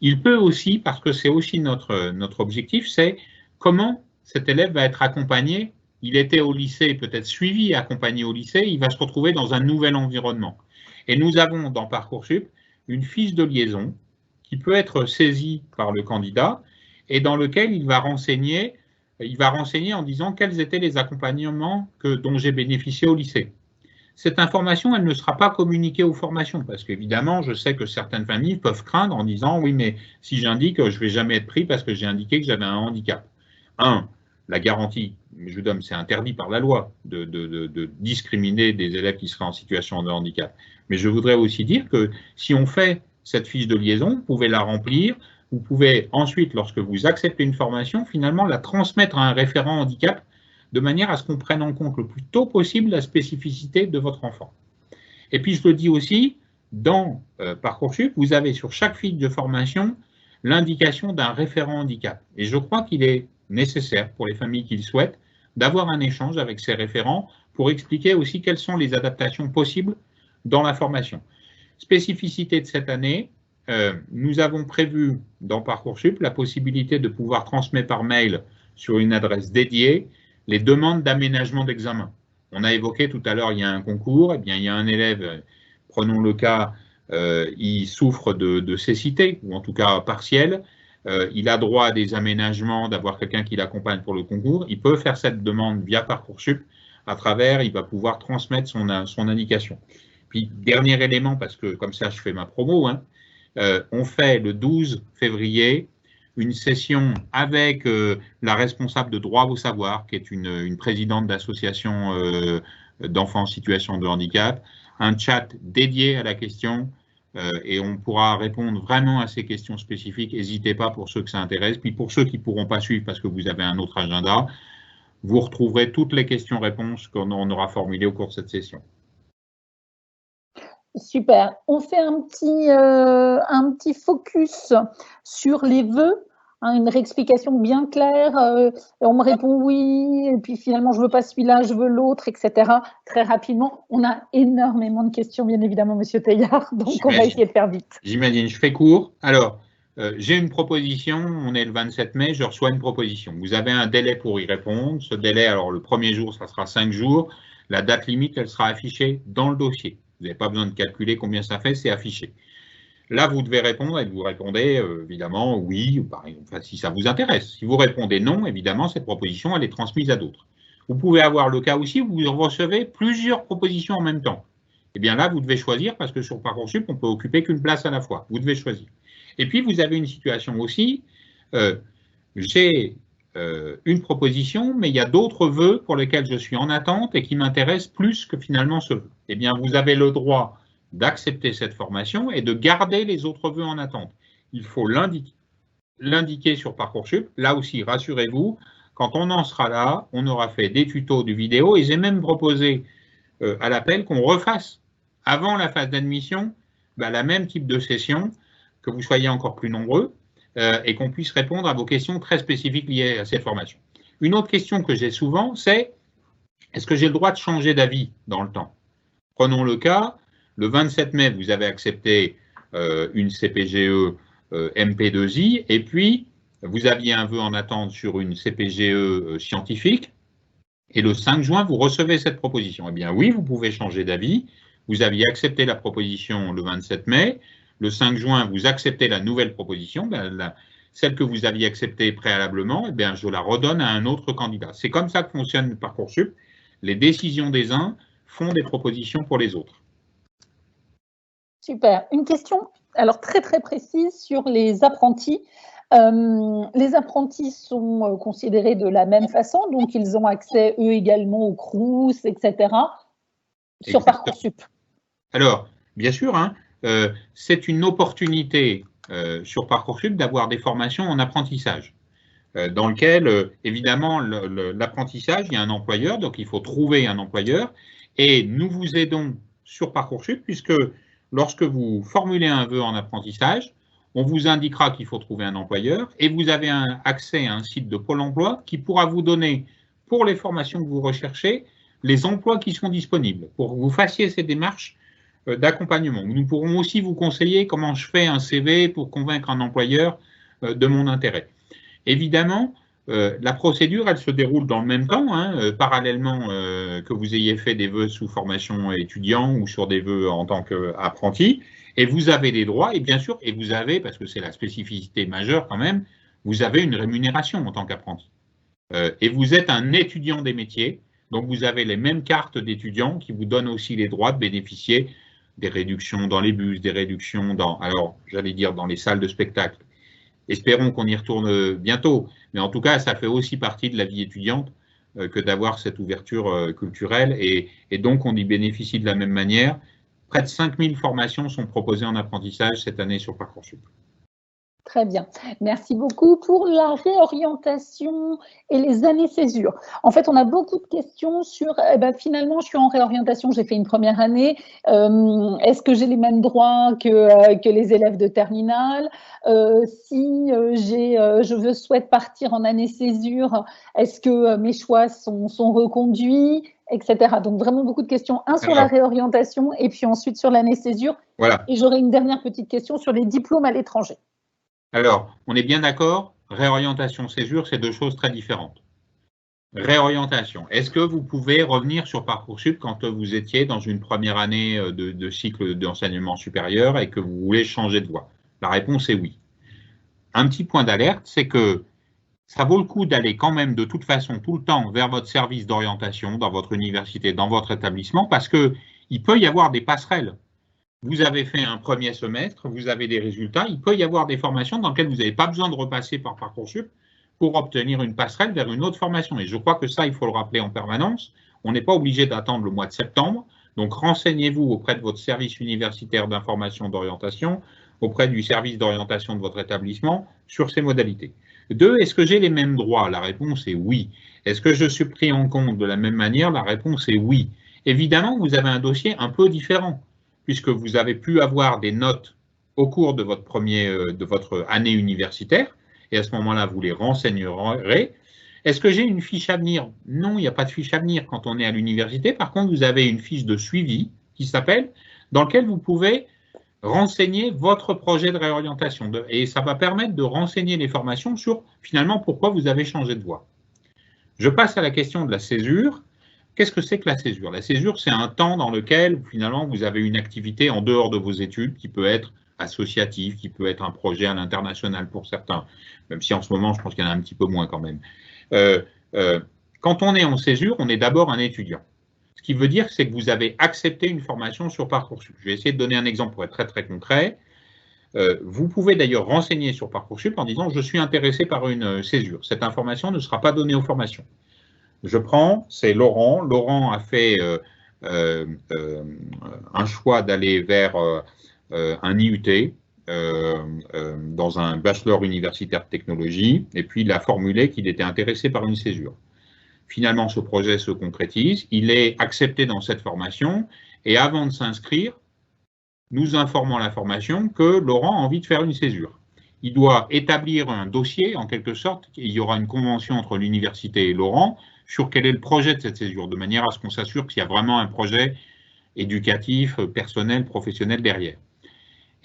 Il peut aussi, parce que c'est aussi notre objectif, c'est comment cet élève va être accompagné il était au lycée, peut-être suivi, accompagné au lycée, il va se retrouver dans un nouvel environnement. Et nous avons dans Parcoursup une fiche de liaison qui peut être saisie par le candidat et dans lequel il va renseigner en disant quels étaient les accompagnements dont j'ai bénéficié au lycée. Cette information, elle ne sera pas communiquée aux formations parce qu'évidemment, je sais que certaines familles peuvent craindre en disant « oui, mais si j'indique, je ne vais jamais être pris parce que j'ai indiqué que j'avais un handicap ». La garantie, je vous donne, c'est interdit par la loi de discriminer des élèves qui seraient en situation de handicap. Mais je voudrais aussi dire que si on fait cette fiche de liaison, vous pouvez la remplir, vous pouvez ensuite, lorsque vous acceptez une formation, finalement la transmettre à un référent handicap de manière à ce qu'on prenne en compte le plus tôt possible la spécificité de votre enfant. Et puis je le dis aussi, dans Parcoursup, vous avez sur chaque fiche de formation l'indication d'un référent handicap. Et je crois qu'il est nécessaire pour les familles qui le souhaitent d'avoir un échange avec ces référents pour expliquer aussi quelles sont les adaptations possibles dans la formation. Spécificité de cette année, nous avons prévu dans Parcoursup la possibilité de pouvoir transmettre par mail sur une adresse dédiée les demandes d'aménagement d'examen. On a évoqué tout à l'heure, il y a un concours, eh bien, il y a un élève, prenons le cas, il souffre de cécité, ou en tout cas partielle, il a droit à des aménagements, d'avoir quelqu'un qui l'accompagne pour le concours, il peut faire cette demande via Parcoursup, à travers, il va pouvoir transmettre son indication. Puis, dernier élément, parce que comme ça je fais ma promo, on fait le 12 février une session avec la responsable de Droit au Savoir, qui est une présidente d'association d'enfants en situation de handicap, un chat dédié à la question et on pourra répondre vraiment à ces questions spécifiques. N'hésitez pas pour ceux que ça intéresse. Puis pour ceux qui ne pourront pas suivre parce que vous avez un autre agenda, vous retrouverez toutes les questions-réponses qu'on aura formulées au cours de cette session. Super. On fait un petit focus sur les vœux, une réexplication bien claire. On me répond oui, et puis finalement je veux pas celui-là, je veux l'autre, etc. Très rapidement. On a énormément de questions, bien évidemment, Monsieur Teilhard, donc on va essayer de faire vite. J'imagine, je fais court. Alors, j'ai une proposition, on est le 27 mai, je reçois une proposition. Vous avez un délai pour y répondre. Ce délai, alors le premier jour, ça sera 5 jours. La date limite, elle sera affichée dans le dossier. Vous n'avez pas besoin de calculer combien ça fait, c'est affiché. Là, vous devez répondre et vous répondez évidemment oui, ou par exemple, si ça vous intéresse. Si vous répondez non, évidemment, cette proposition, elle est transmise à d'autres. Vous pouvez avoir le cas aussi où vous recevez plusieurs propositions en même temps. Eh bien là, vous devez choisir parce que sur Parcoursup, on peut occuper qu'une place à la fois. Vous devez choisir. Et puis, vous avez une situation aussi, j'ai une proposition, mais il y a d'autres vœux pour lesquels je suis en attente et qui m'intéressent plus que finalement ce vœu. Eh bien, vous avez le droit d'accepter cette formation et de garder les autres vœux en attente. Il faut l'indiquer sur Parcoursup. Là aussi, rassurez-vous, quand on en sera là, on aura fait des tutos, du vidéo, et j'ai même proposé à l'appel qu'on refasse, avant la phase d'admission, la même type de session, que vous soyez encore plus nombreux, et qu'on puisse répondre à vos questions très spécifiques liées à cette formation. Une autre question que j'ai souvent, c'est est-ce que j'ai le droit de changer d'avis dans le temps? Prenons le cas, le 27 mai, vous avez accepté une CPGE MP2I, et puis vous aviez un vœu en attente sur une CPGE scientifique, et le 5 juin, vous recevez cette proposition. Eh bien oui, vous pouvez changer d'avis. Vous aviez accepté la proposition le 27 mai. Le 5 juin, vous acceptez la nouvelle proposition. Celle que vous aviez acceptée préalablement, eh bien, je la redonne à un autre candidat. C'est comme ça que fonctionne Parcoursup. Les décisions des uns font des propositions pour les autres. Super. Une question alors très très précise sur les apprentis. Les apprentis sont considérés de la même façon, donc ils ont accès eux également au Crous, etc. sur Parcoursup. Alors, bien sûr, c'est une opportunité sur Parcoursup d'avoir des formations en apprentissage, dans lequel, évidemment, l'apprentissage, il y a un employeur, donc il faut trouver un employeur, et nous vous aidons sur Parcoursup, puisque lorsque vous formulez un vœu en apprentissage, on vous indiquera qu'il faut trouver un employeur, et vous avez accès à un site de Pôle emploi qui pourra vous donner, pour les formations que vous recherchez, les emplois qui sont disponibles, pour que vous fassiez ces démarches d'accompagnement. Nous pourrons aussi vous conseiller comment je fais un CV pour convaincre un employeur de mon intérêt. Évidemment, La procédure, elle se déroule dans le même temps, hein, parallèlement que vous ayez fait des vœux sous formation étudiant ou sur des vœux en tant qu'apprenti. Et vous avez des droits, et bien sûr, et vous avez, parce que c'est la spécificité majeure quand même, vous avez une rémunération en tant qu'apprenti. Et vous êtes un étudiant des métiers, donc vous avez les mêmes cartes d'étudiants qui vous donnent aussi les droits de bénéficier des réductions dans les bus, des réductions dans, alors j'allais dire dans les salles de spectacle. Espérons qu'on y retourne bientôt, mais en tout cas, ça fait aussi partie de la vie étudiante que d'avoir cette ouverture culturelle et donc on y bénéficie de la même manière. Près de 5000 formations sont proposées en apprentissage cette année sur Parcoursup. Très bien. Merci beaucoup pour la réorientation et les années césure. En fait, on a beaucoup de questions sur, finalement, je suis en réorientation, j'ai fait une première année. Est-ce que j'ai les mêmes droits que les élèves de terminale? Si je souhaite partir en année césure, est-ce que mes choix sont reconduits, etc. Donc, vraiment beaucoup de questions. Sur la réorientation et puis ensuite sur l'année césure. Voilà. Et j'aurai une dernière petite question sur les diplômes à l'étranger. Alors, on est bien d'accord, réorientation, césure, c'est deux choses très différentes. Réorientation, est-ce que vous pouvez revenir sur Parcoursup quand vous étiez dans une première année de cycle d'enseignement supérieur et que vous voulez changer de voie? La réponse est oui. Un petit point d'alerte, c'est que ça vaut le coup d'aller quand même de toute façon tout le temps vers votre service d'orientation, dans votre université, dans votre établissement, parce qu'il peut y avoir des passerelles. Vous avez fait un premier semestre, vous avez des résultats, il peut y avoir des formations dans lesquelles vous n'avez pas besoin de repasser par Parcoursup pour obtenir une passerelle vers une autre formation. Et je crois que ça, il faut le rappeler en permanence. On n'est pas obligé d'attendre le mois de septembre. Donc, renseignez-vous auprès de votre service universitaire d'information d'orientation, auprès du service d'orientation de votre établissement sur ces modalités. 2, est-ce que j'ai les mêmes droits? La réponse est oui. Est-ce que je suis pris en compte de la même manière? La réponse est oui. Évidemment, vous avez un dossier un peu différent, puisque vous avez pu avoir des notes au cours de votre année universitaire, et à ce moment-là, vous les renseignerez. Est-ce que j'ai une fiche à venir? Non, il n'y a pas de fiche à venir quand on est à l'université. Par contre, vous avez une fiche de suivi qui s'appelle, dans laquelle vous pouvez renseigner votre projet de réorientation. Et ça va permettre de renseigner les formations sur, finalement, pourquoi vous avez changé de voie. Je passe à la question de la césure. Qu'est-ce que c'est que la césure? La césure, c'est un temps dans lequel, finalement, vous avez une activité en dehors de vos études qui peut être associative, qui peut être un projet à l'international pour certains, même si en ce moment, je pense qu'il y en a un petit peu moins quand même. Quand on est en césure, on est d'abord un étudiant. Ce qui veut dire, c'est que vous avez accepté une formation sur Parcoursup. Je vais essayer de donner un exemple pour être très, très concret. Vous pouvez d'ailleurs renseigner sur Parcoursup en disant « Je suis intéressé par une césure ». Cette information ne sera pas donnée aux formations. Je prends, c'est Laurent. Laurent a fait un choix d'aller vers un IUT dans un bachelor universitaire de technologie, et puis il a formulé qu'il était intéressé par une césure. Finalement, ce projet se concrétise, il est accepté dans cette formation, et avant de s'inscrire, nous informons la formation que Laurent a envie de faire une césure. Il doit établir un dossier, en quelque sorte, il y aura une convention entre l'université et Laurent sur quel est le projet de cette césure, de manière à ce qu'on s'assure qu'il y a vraiment un projet éducatif, personnel, professionnel derrière.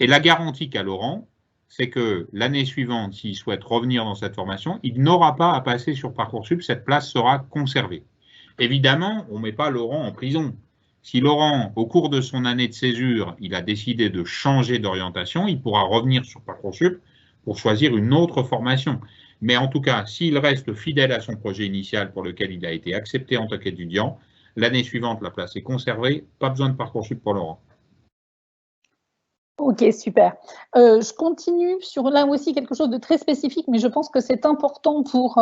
Et la garantie qu'a Laurent, c'est que l'année suivante, s'il souhaite revenir dans cette formation, il n'aura pas à passer sur Parcoursup, cette place sera conservée. Évidemment, on ne met pas Laurent en prison. Si Laurent, au cours de son année de césure, il a décidé de changer d'orientation, il pourra revenir sur Parcoursup pour choisir une autre formation. Mais en tout cas, s'il reste fidèle à son projet initial pour lequel il a été accepté en tant qu'étudiant, l'année suivante, la place est conservée, pas besoin de Parcoursup pour Laurent. Ok, super. Je continue sur là aussi quelque chose de très spécifique, mais je pense que c'est important pour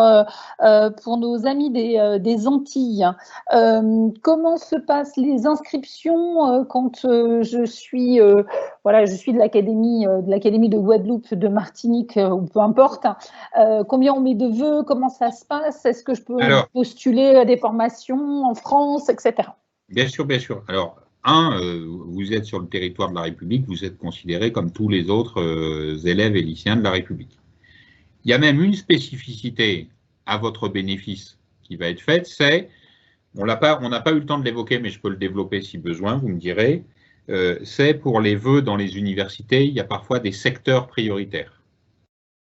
nos amis des Antilles. Comment se passent les inscriptions quand je suis de l'académie de Guadeloupe, de Martinique ou peu importe. Combien on met de vœux? Comment ça se passe? Est-ce que je peux postuler à des formations en France, etc. Bien sûr, bien sûr. Alors, vous êtes sur le territoire de la République, vous êtes considéré comme tous les autres élèves et lycéens de la République. Il y a même une spécificité à votre bénéfice qui va être faite, c'est, on n'a pas eu le temps de l'évoquer, mais je peux le développer si besoin, vous me direz, c'est pour les vœux dans les universités, il y a parfois des secteurs prioritaires.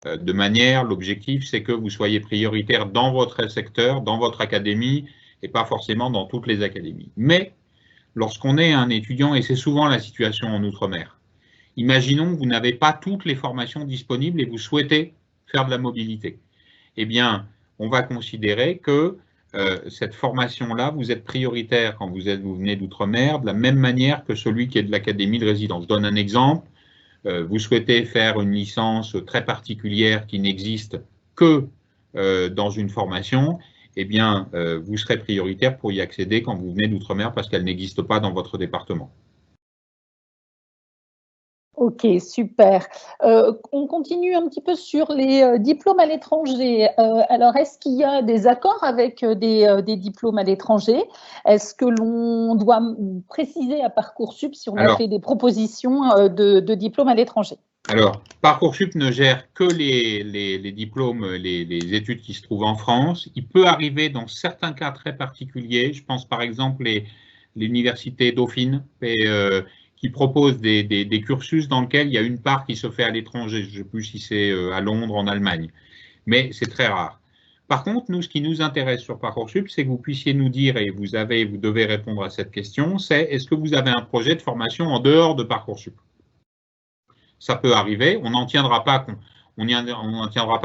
De manière, l'objectif, c'est que vous soyez prioritaire dans votre secteur, dans votre académie, et pas forcément dans toutes les académies. Mais lorsqu'on est un étudiant, et c'est souvent la situation en Outre-mer, imaginons que vous n'avez pas toutes les formations disponibles et vous souhaitez faire de la mobilité. Eh bien, on va considérer que cette formation-là, vous êtes prioritaire quand vous venez d'Outre-mer, de la même manière que celui qui est de l'académie de résidence. Je donne un exemple. Vous souhaitez faire une licence très particulière qui n'existe que dans une formation, eh bien, vous serez prioritaire pour y accéder quand vous venez d'Outre-mer parce qu'elle n'existe pas dans votre département. Ok, super. On continue un petit peu sur les diplômes à l'étranger. Alors, est-ce qu'il y a des accords avec des diplômes à l'étranger? Est-ce que l'on doit préciser à Parcoursup si on a fait des propositions de diplômes à l'étranger? Alors, Parcoursup ne gère que les diplômes, les études qui se trouvent en France. Il peut arriver dans certains cas très particuliers, je pense par exemple l'université Dauphine, qui propose des cursus dans lesquels il y a une part qui se fait à l'étranger. Je ne sais plus si c'est à Londres, en Allemagne, mais c'est très rare. Par contre, nous, ce qui nous intéresse sur Parcoursup, c'est que vous puissiez nous dire, et vous devez répondre à cette question, c'est est-ce que vous avez un projet de formation en dehors de Parcoursup? Ça peut arriver, on n'en tiendra pas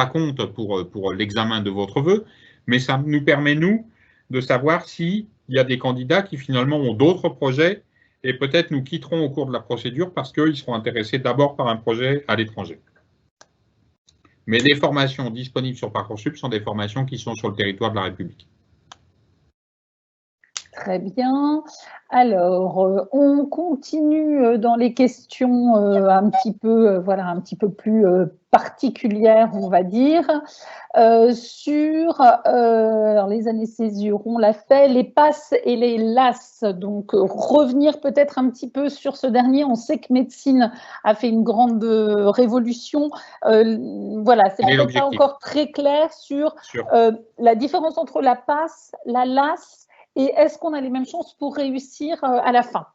compte pour l'examen de votre vœu, mais ça nous permet, nous, de savoir s'il y a des candidats qui finalement ont d'autres projets et peut-être nous quitteront au cours de la procédure parce qu'ils seront intéressés d'abord par un projet à l'étranger. Mais les formations disponibles sur Parcoursup sont des formations qui sont sur le territoire de la République. Très bien. Alors, on continue dans les questions un petit peu plus particulières, on va dire, sur alors les anesthésies, on l'a fait, les PASS et les LAS. Donc, revenir peut-être un petit peu sur ce dernier. On sait que médecine a fait une grande révolution. Voilà, c'est peut-être pas encore très clair sur la différence entre la PASS, la LAS. Et est-ce qu'on a les mêmes chances pour réussir à la fin?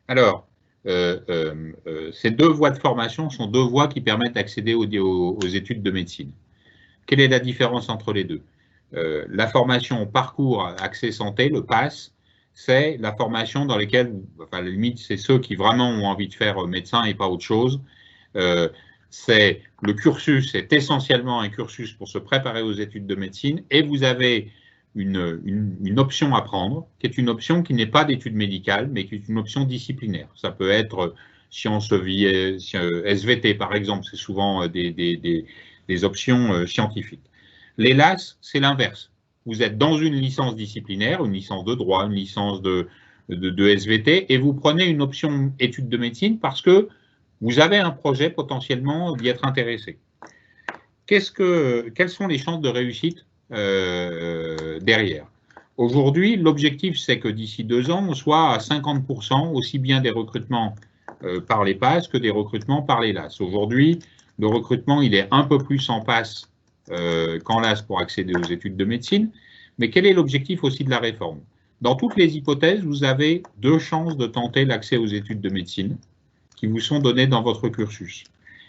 Alors, ces deux voies de formation sont deux voies qui permettent d'accéder aux études de médecine. Quelle est la différence entre les deux? La formation au parcours accès santé, le PASS, c'est la formation dans laquelle, enfin, à la limite, c'est ceux qui vraiment ont envie de faire médecin et pas autre chose. C'est le cursus, c'est essentiellement un cursus pour se préparer aux études de médecine et vous avez une option à prendre, qui est une option qui n'est pas d'études médicales, mais qui est une option disciplinaire. Ça peut être sciences SVT, par exemple, c'est souvent des options scientifiques. Les LAS, c'est l'inverse. Vous êtes dans une licence disciplinaire, une licence de droit, une licence de SVT, et vous prenez une option études de médecine parce que vous avez un projet potentiellement d'y être intéressé. Quelles sont les chances de réussite derrière? Aujourd'hui, l'objectif, c'est que d'ici 2 ans, on soit à 50% aussi bien des recrutements par les PASS que des recrutements par les LAS. Aujourd'hui, le recrutement, il est un peu plus en PASS qu'en LAS pour accéder aux études de médecine. Mais quel est l'objectif aussi de la réforme? Dans toutes les hypothèses, vous avez 2 chances de tenter l'accès aux études de médecine qui vous sont données dans votre cursus.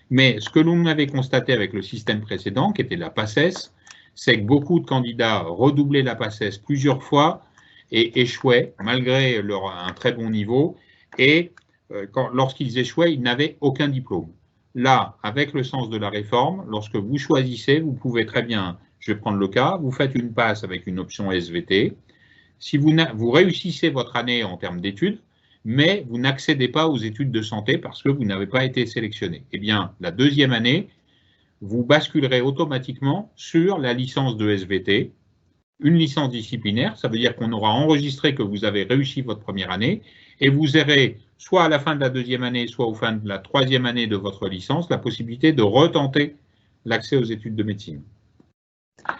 Mais ce que l'on avait constaté avec le système précédent, qui était la PACES, c'est que beaucoup de candidats redoublaient la PACES plusieurs fois et échouaient, malgré un très bon niveau, et lorsqu'ils échouaient, ils n'avaient aucun diplôme. Là, avec le sens de la réforme, lorsque vous choisissez, vous pouvez très bien, je vais prendre le cas, vous faites une passe avec une option SVT. Si vous réussissez votre année en termes d'études, mais vous n'accédez pas aux études de santé parce que vous n'avez pas été sélectionné, eh bien, la 2e année, vous basculerez automatiquement sur la licence de SVT, une licence disciplinaire, ça veut dire qu'on aura enregistré que vous avez réussi votre première année et vous aurez, soit à la fin de la 2e année, soit au fin de la 3e année de votre licence, la possibilité de retenter l'accès aux études de médecine.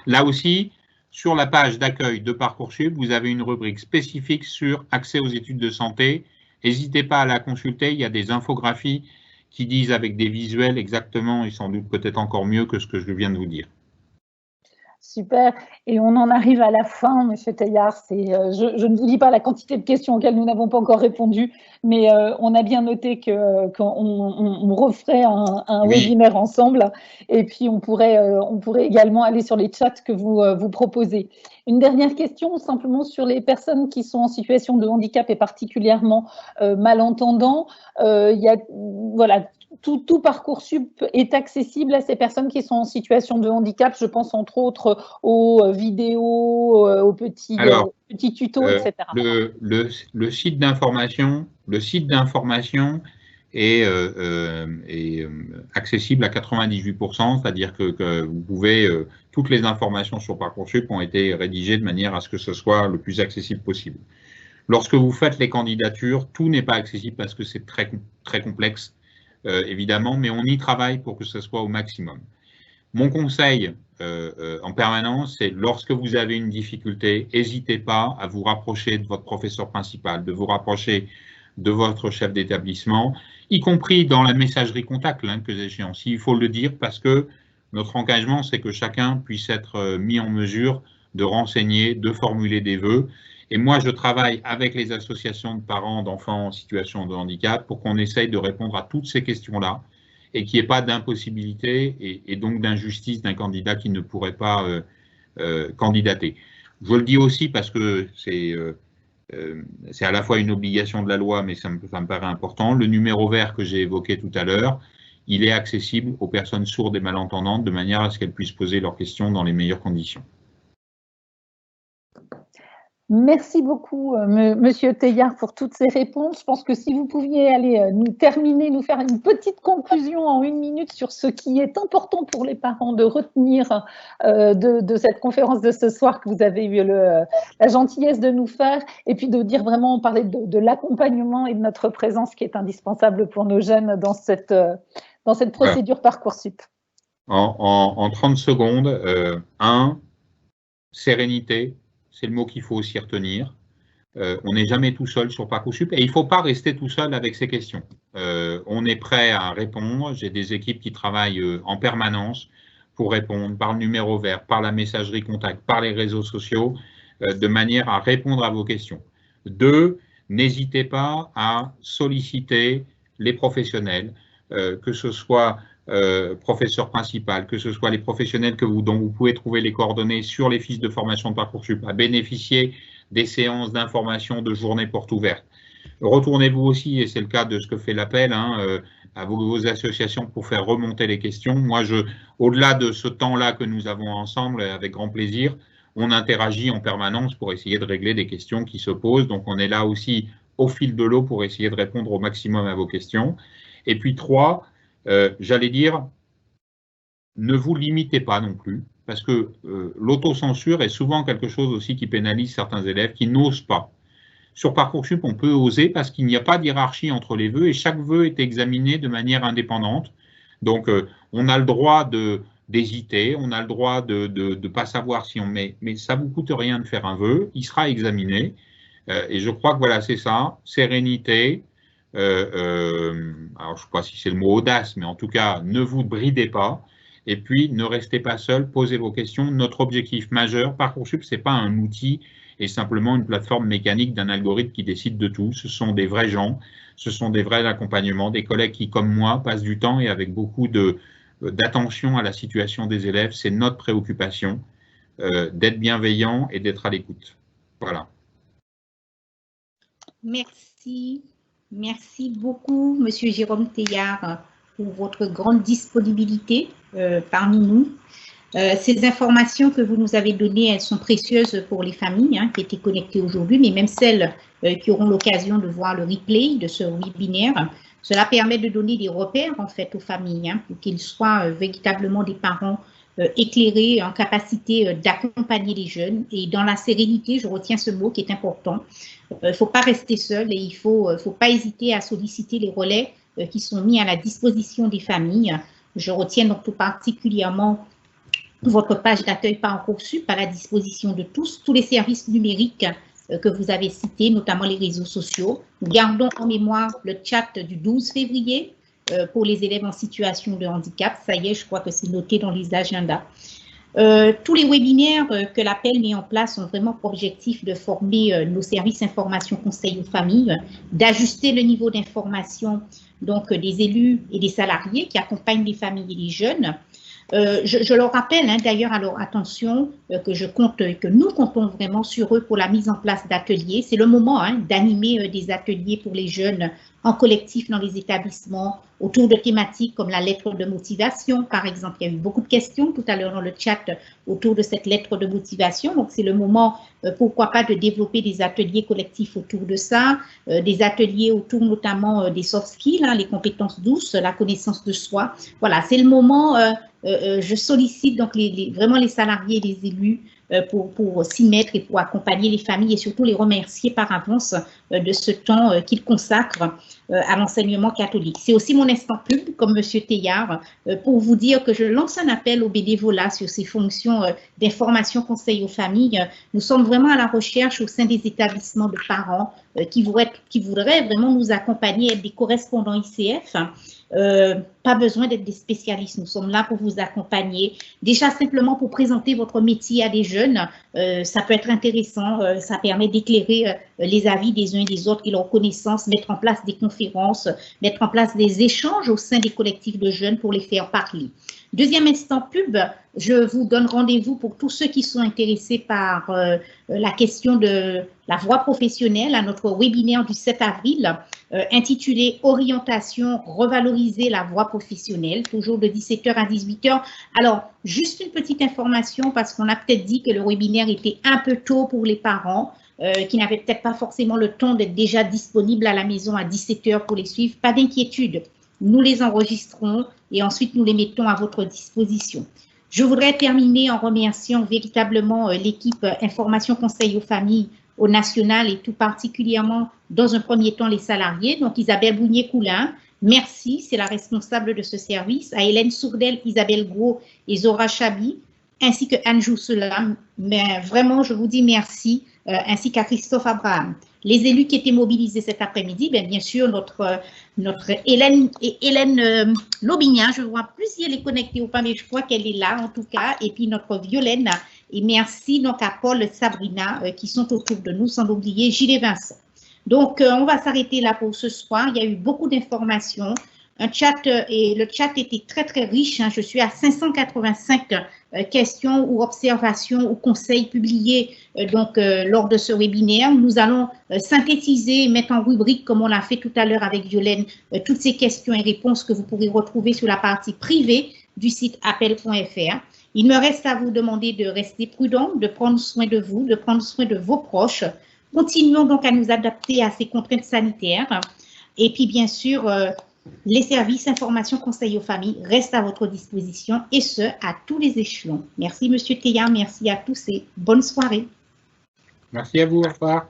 Là aussi, sur la page d'accueil de Parcoursup, vous avez une rubrique spécifique sur accès aux études de santé. N'hésitez pas à la consulter, il y a des infographies qui disent avec des visuels exactement et sans doute peut-être encore mieux que ce que je viens de vous dire. Super. Et on en arrive à la fin, Monsieur Teilhard. Je ne vous dis pas la quantité de questions auxquelles nous n'avons pas encore répondu, mais on a bien noté qu'on referait un webinaire ensemble. Et puis, on pourrait également aller sur les chats que vous proposez. Une dernière question, simplement sur les personnes qui sont en situation de handicap et particulièrement malentendants. Voilà, tout Parcoursup est accessible à ces personnes qui sont en situation de handicap. Je pense entre autres aux vidéos, aux petits tutos, etc. Le site d'information est accessible à 98%, c'est-à-dire que vous pouvez, toutes les informations sur Parcoursup ont été rédigées de manière à ce que ce soit le plus accessible possible. Lorsque vous faites les candidatures, tout n'est pas accessible parce que c'est très, très complexe, évidemment, mais on y travaille pour que ce soit au maximum. Mon conseil en permanence, c'est lorsque vous avez une difficulté, n'hésitez pas à vous rapprocher de votre professeur principal, de vous rapprocher de votre chef d'établissement, y compris dans la messagerie contact, que j'ai aussi. Il faut le dire parce que notre engagement, c'est que chacun puisse être mis en mesure de renseigner, de formuler des vœux. Et moi, je travaille avec les associations de parents d'enfants en situation de handicap pour qu'on essaye de répondre à toutes ces questions-là et qu'il n'y ait pas d'impossibilité et donc d'injustice d'un candidat qui ne pourrait pas candidater. Je le dis aussi parce que c'est à la fois une obligation de la loi, mais ça me paraît important. Le numéro vert que j'ai évoqué tout à l'heure, il est accessible aux personnes sourdes et malentendantes de manière à ce qu'elles puissent poser leurs questions dans les meilleures conditions. Merci beaucoup, Monsieur Teilhard, pour toutes ces réponses. Je pense que si vous pouviez aller nous faire une petite conclusion en 1 minute sur ce qui est important pour les parents de retenir de cette conférence de ce soir que vous avez eu la gentillesse de nous faire, et puis de dire vraiment, parler de l'accompagnement et de notre présence qui est indispensable pour nos jeunes dans cette procédure Parcoursup. En 30 secondes, sérénité. C'est le mot qu'il faut aussi retenir. On n'est jamais tout seul sur Parcoursup et il ne faut pas rester tout seul avec ces questions. On est prêt à répondre. J'ai des équipes qui travaillent en permanence pour répondre par le numéro vert, par la messagerie contact, par les réseaux sociaux, de manière à répondre à vos questions. 2, n'hésitez pas à solliciter les professionnels, que ce soit professeur principal, que ce soit les professionnels dont vous pouvez trouver les coordonnées sur les fiches de formation de Parcoursup, à bénéficier des séances d'information de journée porte ouverte. Retournez-vous aussi, et c'est le cas de ce que fait l'appel, à vos associations pour faire remonter les questions. Moi, au-delà de ce temps-là que nous avons ensemble, avec grand plaisir, on interagit en permanence pour essayer de régler des questions qui se posent. Donc, on est là aussi au fil de l'eau pour essayer de répondre au maximum à vos questions. Et puis 3, j'allais dire, ne vous limitez pas non plus, parce que l'autocensure est souvent quelque chose aussi qui pénalise certains élèves qui n'osent pas. Sur Parcoursup, on peut oser parce qu'il n'y a pas de hiérarchie entre les vœux et chaque vœu est examiné de manière indépendante. Donc, on a le droit d'hésiter, on a le droit de ne pas savoir si on met, mais ça ne vous coûte rien de faire un vœu, il sera examiné. Et je crois que voilà, c'est ça, sérénité. Alors, je ne sais pas si c'est le mot audace, mais en tout cas, ne vous bridez pas. Et puis, ne restez pas seul, posez vos questions. Notre objectif majeur, Parcoursup, ce n'est pas un outil et simplement une plateforme mécanique d'un algorithme qui décide de tout. Ce sont des vrais gens, ce sont des vrais accompagnements, des collègues qui, comme moi, passent du temps et avec beaucoup d'attention à la situation des élèves. C'est notre préoccupation d'être bienveillant et d'être à l'écoute. Voilà. Merci. Merci beaucoup, Monsieur Jérôme Teilhard, pour votre grande disponibilité parmi nous. Ces informations que vous nous avez données, elles sont précieuses pour les familles qui étaient connectées aujourd'hui, mais même celles qui auront l'occasion de voir le replay de ce webinaire. Cela permet de donner des repères en fait aux familles pour qu'ils soient véritablement des parents éclairés, en capacité d'accompagner les jeunes. Et dans la sérénité, je retiens ce mot qui est important. Il ne faut pas rester seul et il ne faut pas hésiter à solliciter les relais qui sont mis à la disposition des familles. Je retiens donc tout particulièrement votre page d'accueil Parcoursup à la disposition de tous les services numériques que vous avez cités, notamment les réseaux sociaux. Nous gardons en mémoire le chat du 12 février pour les élèves en situation de handicap. Ça y est, je crois que c'est noté dans les agendas. Tous les webinaires que l'appel met en place ont vraiment pour objectif de former nos services information conseil aux familles, d'ajuster le niveau d'information donc des élus et des salariés qui accompagnent les familles et les jeunes. Je leur rappelle d'ailleurs, alors attention, que nous comptons vraiment sur eux pour la mise en place d'ateliers. C'est le moment d'animer des ateliers pour les jeunes en collectif dans les établissements autour de thématiques comme la lettre de motivation, par exemple. Il y a eu beaucoup de questions tout à l'heure dans le chat autour de cette lettre de motivation. Donc, c'est le moment, pourquoi pas, de développer des ateliers collectifs autour de ça, des ateliers autour notamment des soft skills, les compétences douces, la connaissance de soi. Voilà, c'est le moment, je sollicite donc vraiment les salariés et les élus pour s'y mettre et pour accompagner les familles et surtout les remercier par avance de ce temps qu'ils consacrent à l'enseignement catholique. C'est aussi mon instant pub, comme M. Théillard, pour vous dire que je lance un appel au bénévolat sur ces fonctions d'information conseil aux familles. Nous sommes vraiment à la recherche au sein des établissements de parents qui voudraient vraiment nous accompagner, être des correspondants ICF. Pas besoin d'être des spécialistes, nous sommes là pour vous accompagner. Déjà simplement pour présenter votre métier à des jeunes, ça peut être intéressant, ça permet d'éclairer les avis des uns et des autres et leur connaissance, mettre en place des conférences, mettre en place des échanges au sein des collectifs de jeunes pour les faire parler. Deuxième instant pub, je vous donne rendez-vous pour tous ceux qui sont intéressés par la question de la voie professionnelle à notre webinaire du 7 avril intitulé « Orientation, revaloriser la voie professionnelle », toujours de 17h à 18h. Alors, juste une petite information parce qu'on a peut-être dit que le webinaire était un peu tôt pour les parents qui n'avaient peut-être pas forcément le temps d'être déjà disponibles à la maison à 17h pour les suivre. Pas d'inquiétude. Nous les enregistrons et ensuite nous les mettons à votre disposition. Je voudrais terminer en remerciant véritablement l'équipe Information Conseil aux familles au national et tout particulièrement dans un premier temps les salariés. Donc Isabelle Bougnier-Coulin, merci, c'est la responsable de ce service. À Hélène Sourdel, Isabelle Gros et Zora Chabi, ainsi que Anne Jousselam. Mais vraiment, je vous dis merci, ainsi qu'à Christophe Abraham. Les élus qui étaient mobilisés cet après-midi, bien sûr, notre Hélène Lobignan, je ne vois plus si elle est connectée ou pas, mais je crois qu'elle est là en tout cas, et puis notre Violaine, et merci donc à Paul et Sabrina qui sont autour de nous, sans oublier Gilles et Vincent. Donc, on va s'arrêter là pour ce soir. Il y a eu beaucoup d'informations. Un chat, et le chat était très, très riche. Je suis à 585 questions ou observations ou conseils publiés lors de ce webinaire. Nous allons synthétiser et mettre en rubrique, comme on l'a fait tout à l'heure avec Violaine, toutes ces questions et réponses que vous pourrez retrouver sur la partie privée du site appel.fr. Il me reste à vous demander de rester prudent, de prendre soin de vous, de prendre soin de vos proches. Continuons donc à nous adapter à ces contraintes sanitaires. Et puis, bien sûr, les services information conseil aux familles restent à votre disposition et ce, à tous les échelons. Merci, M. Théillard, merci à tous et bonne soirée. Merci à vous, au revoir.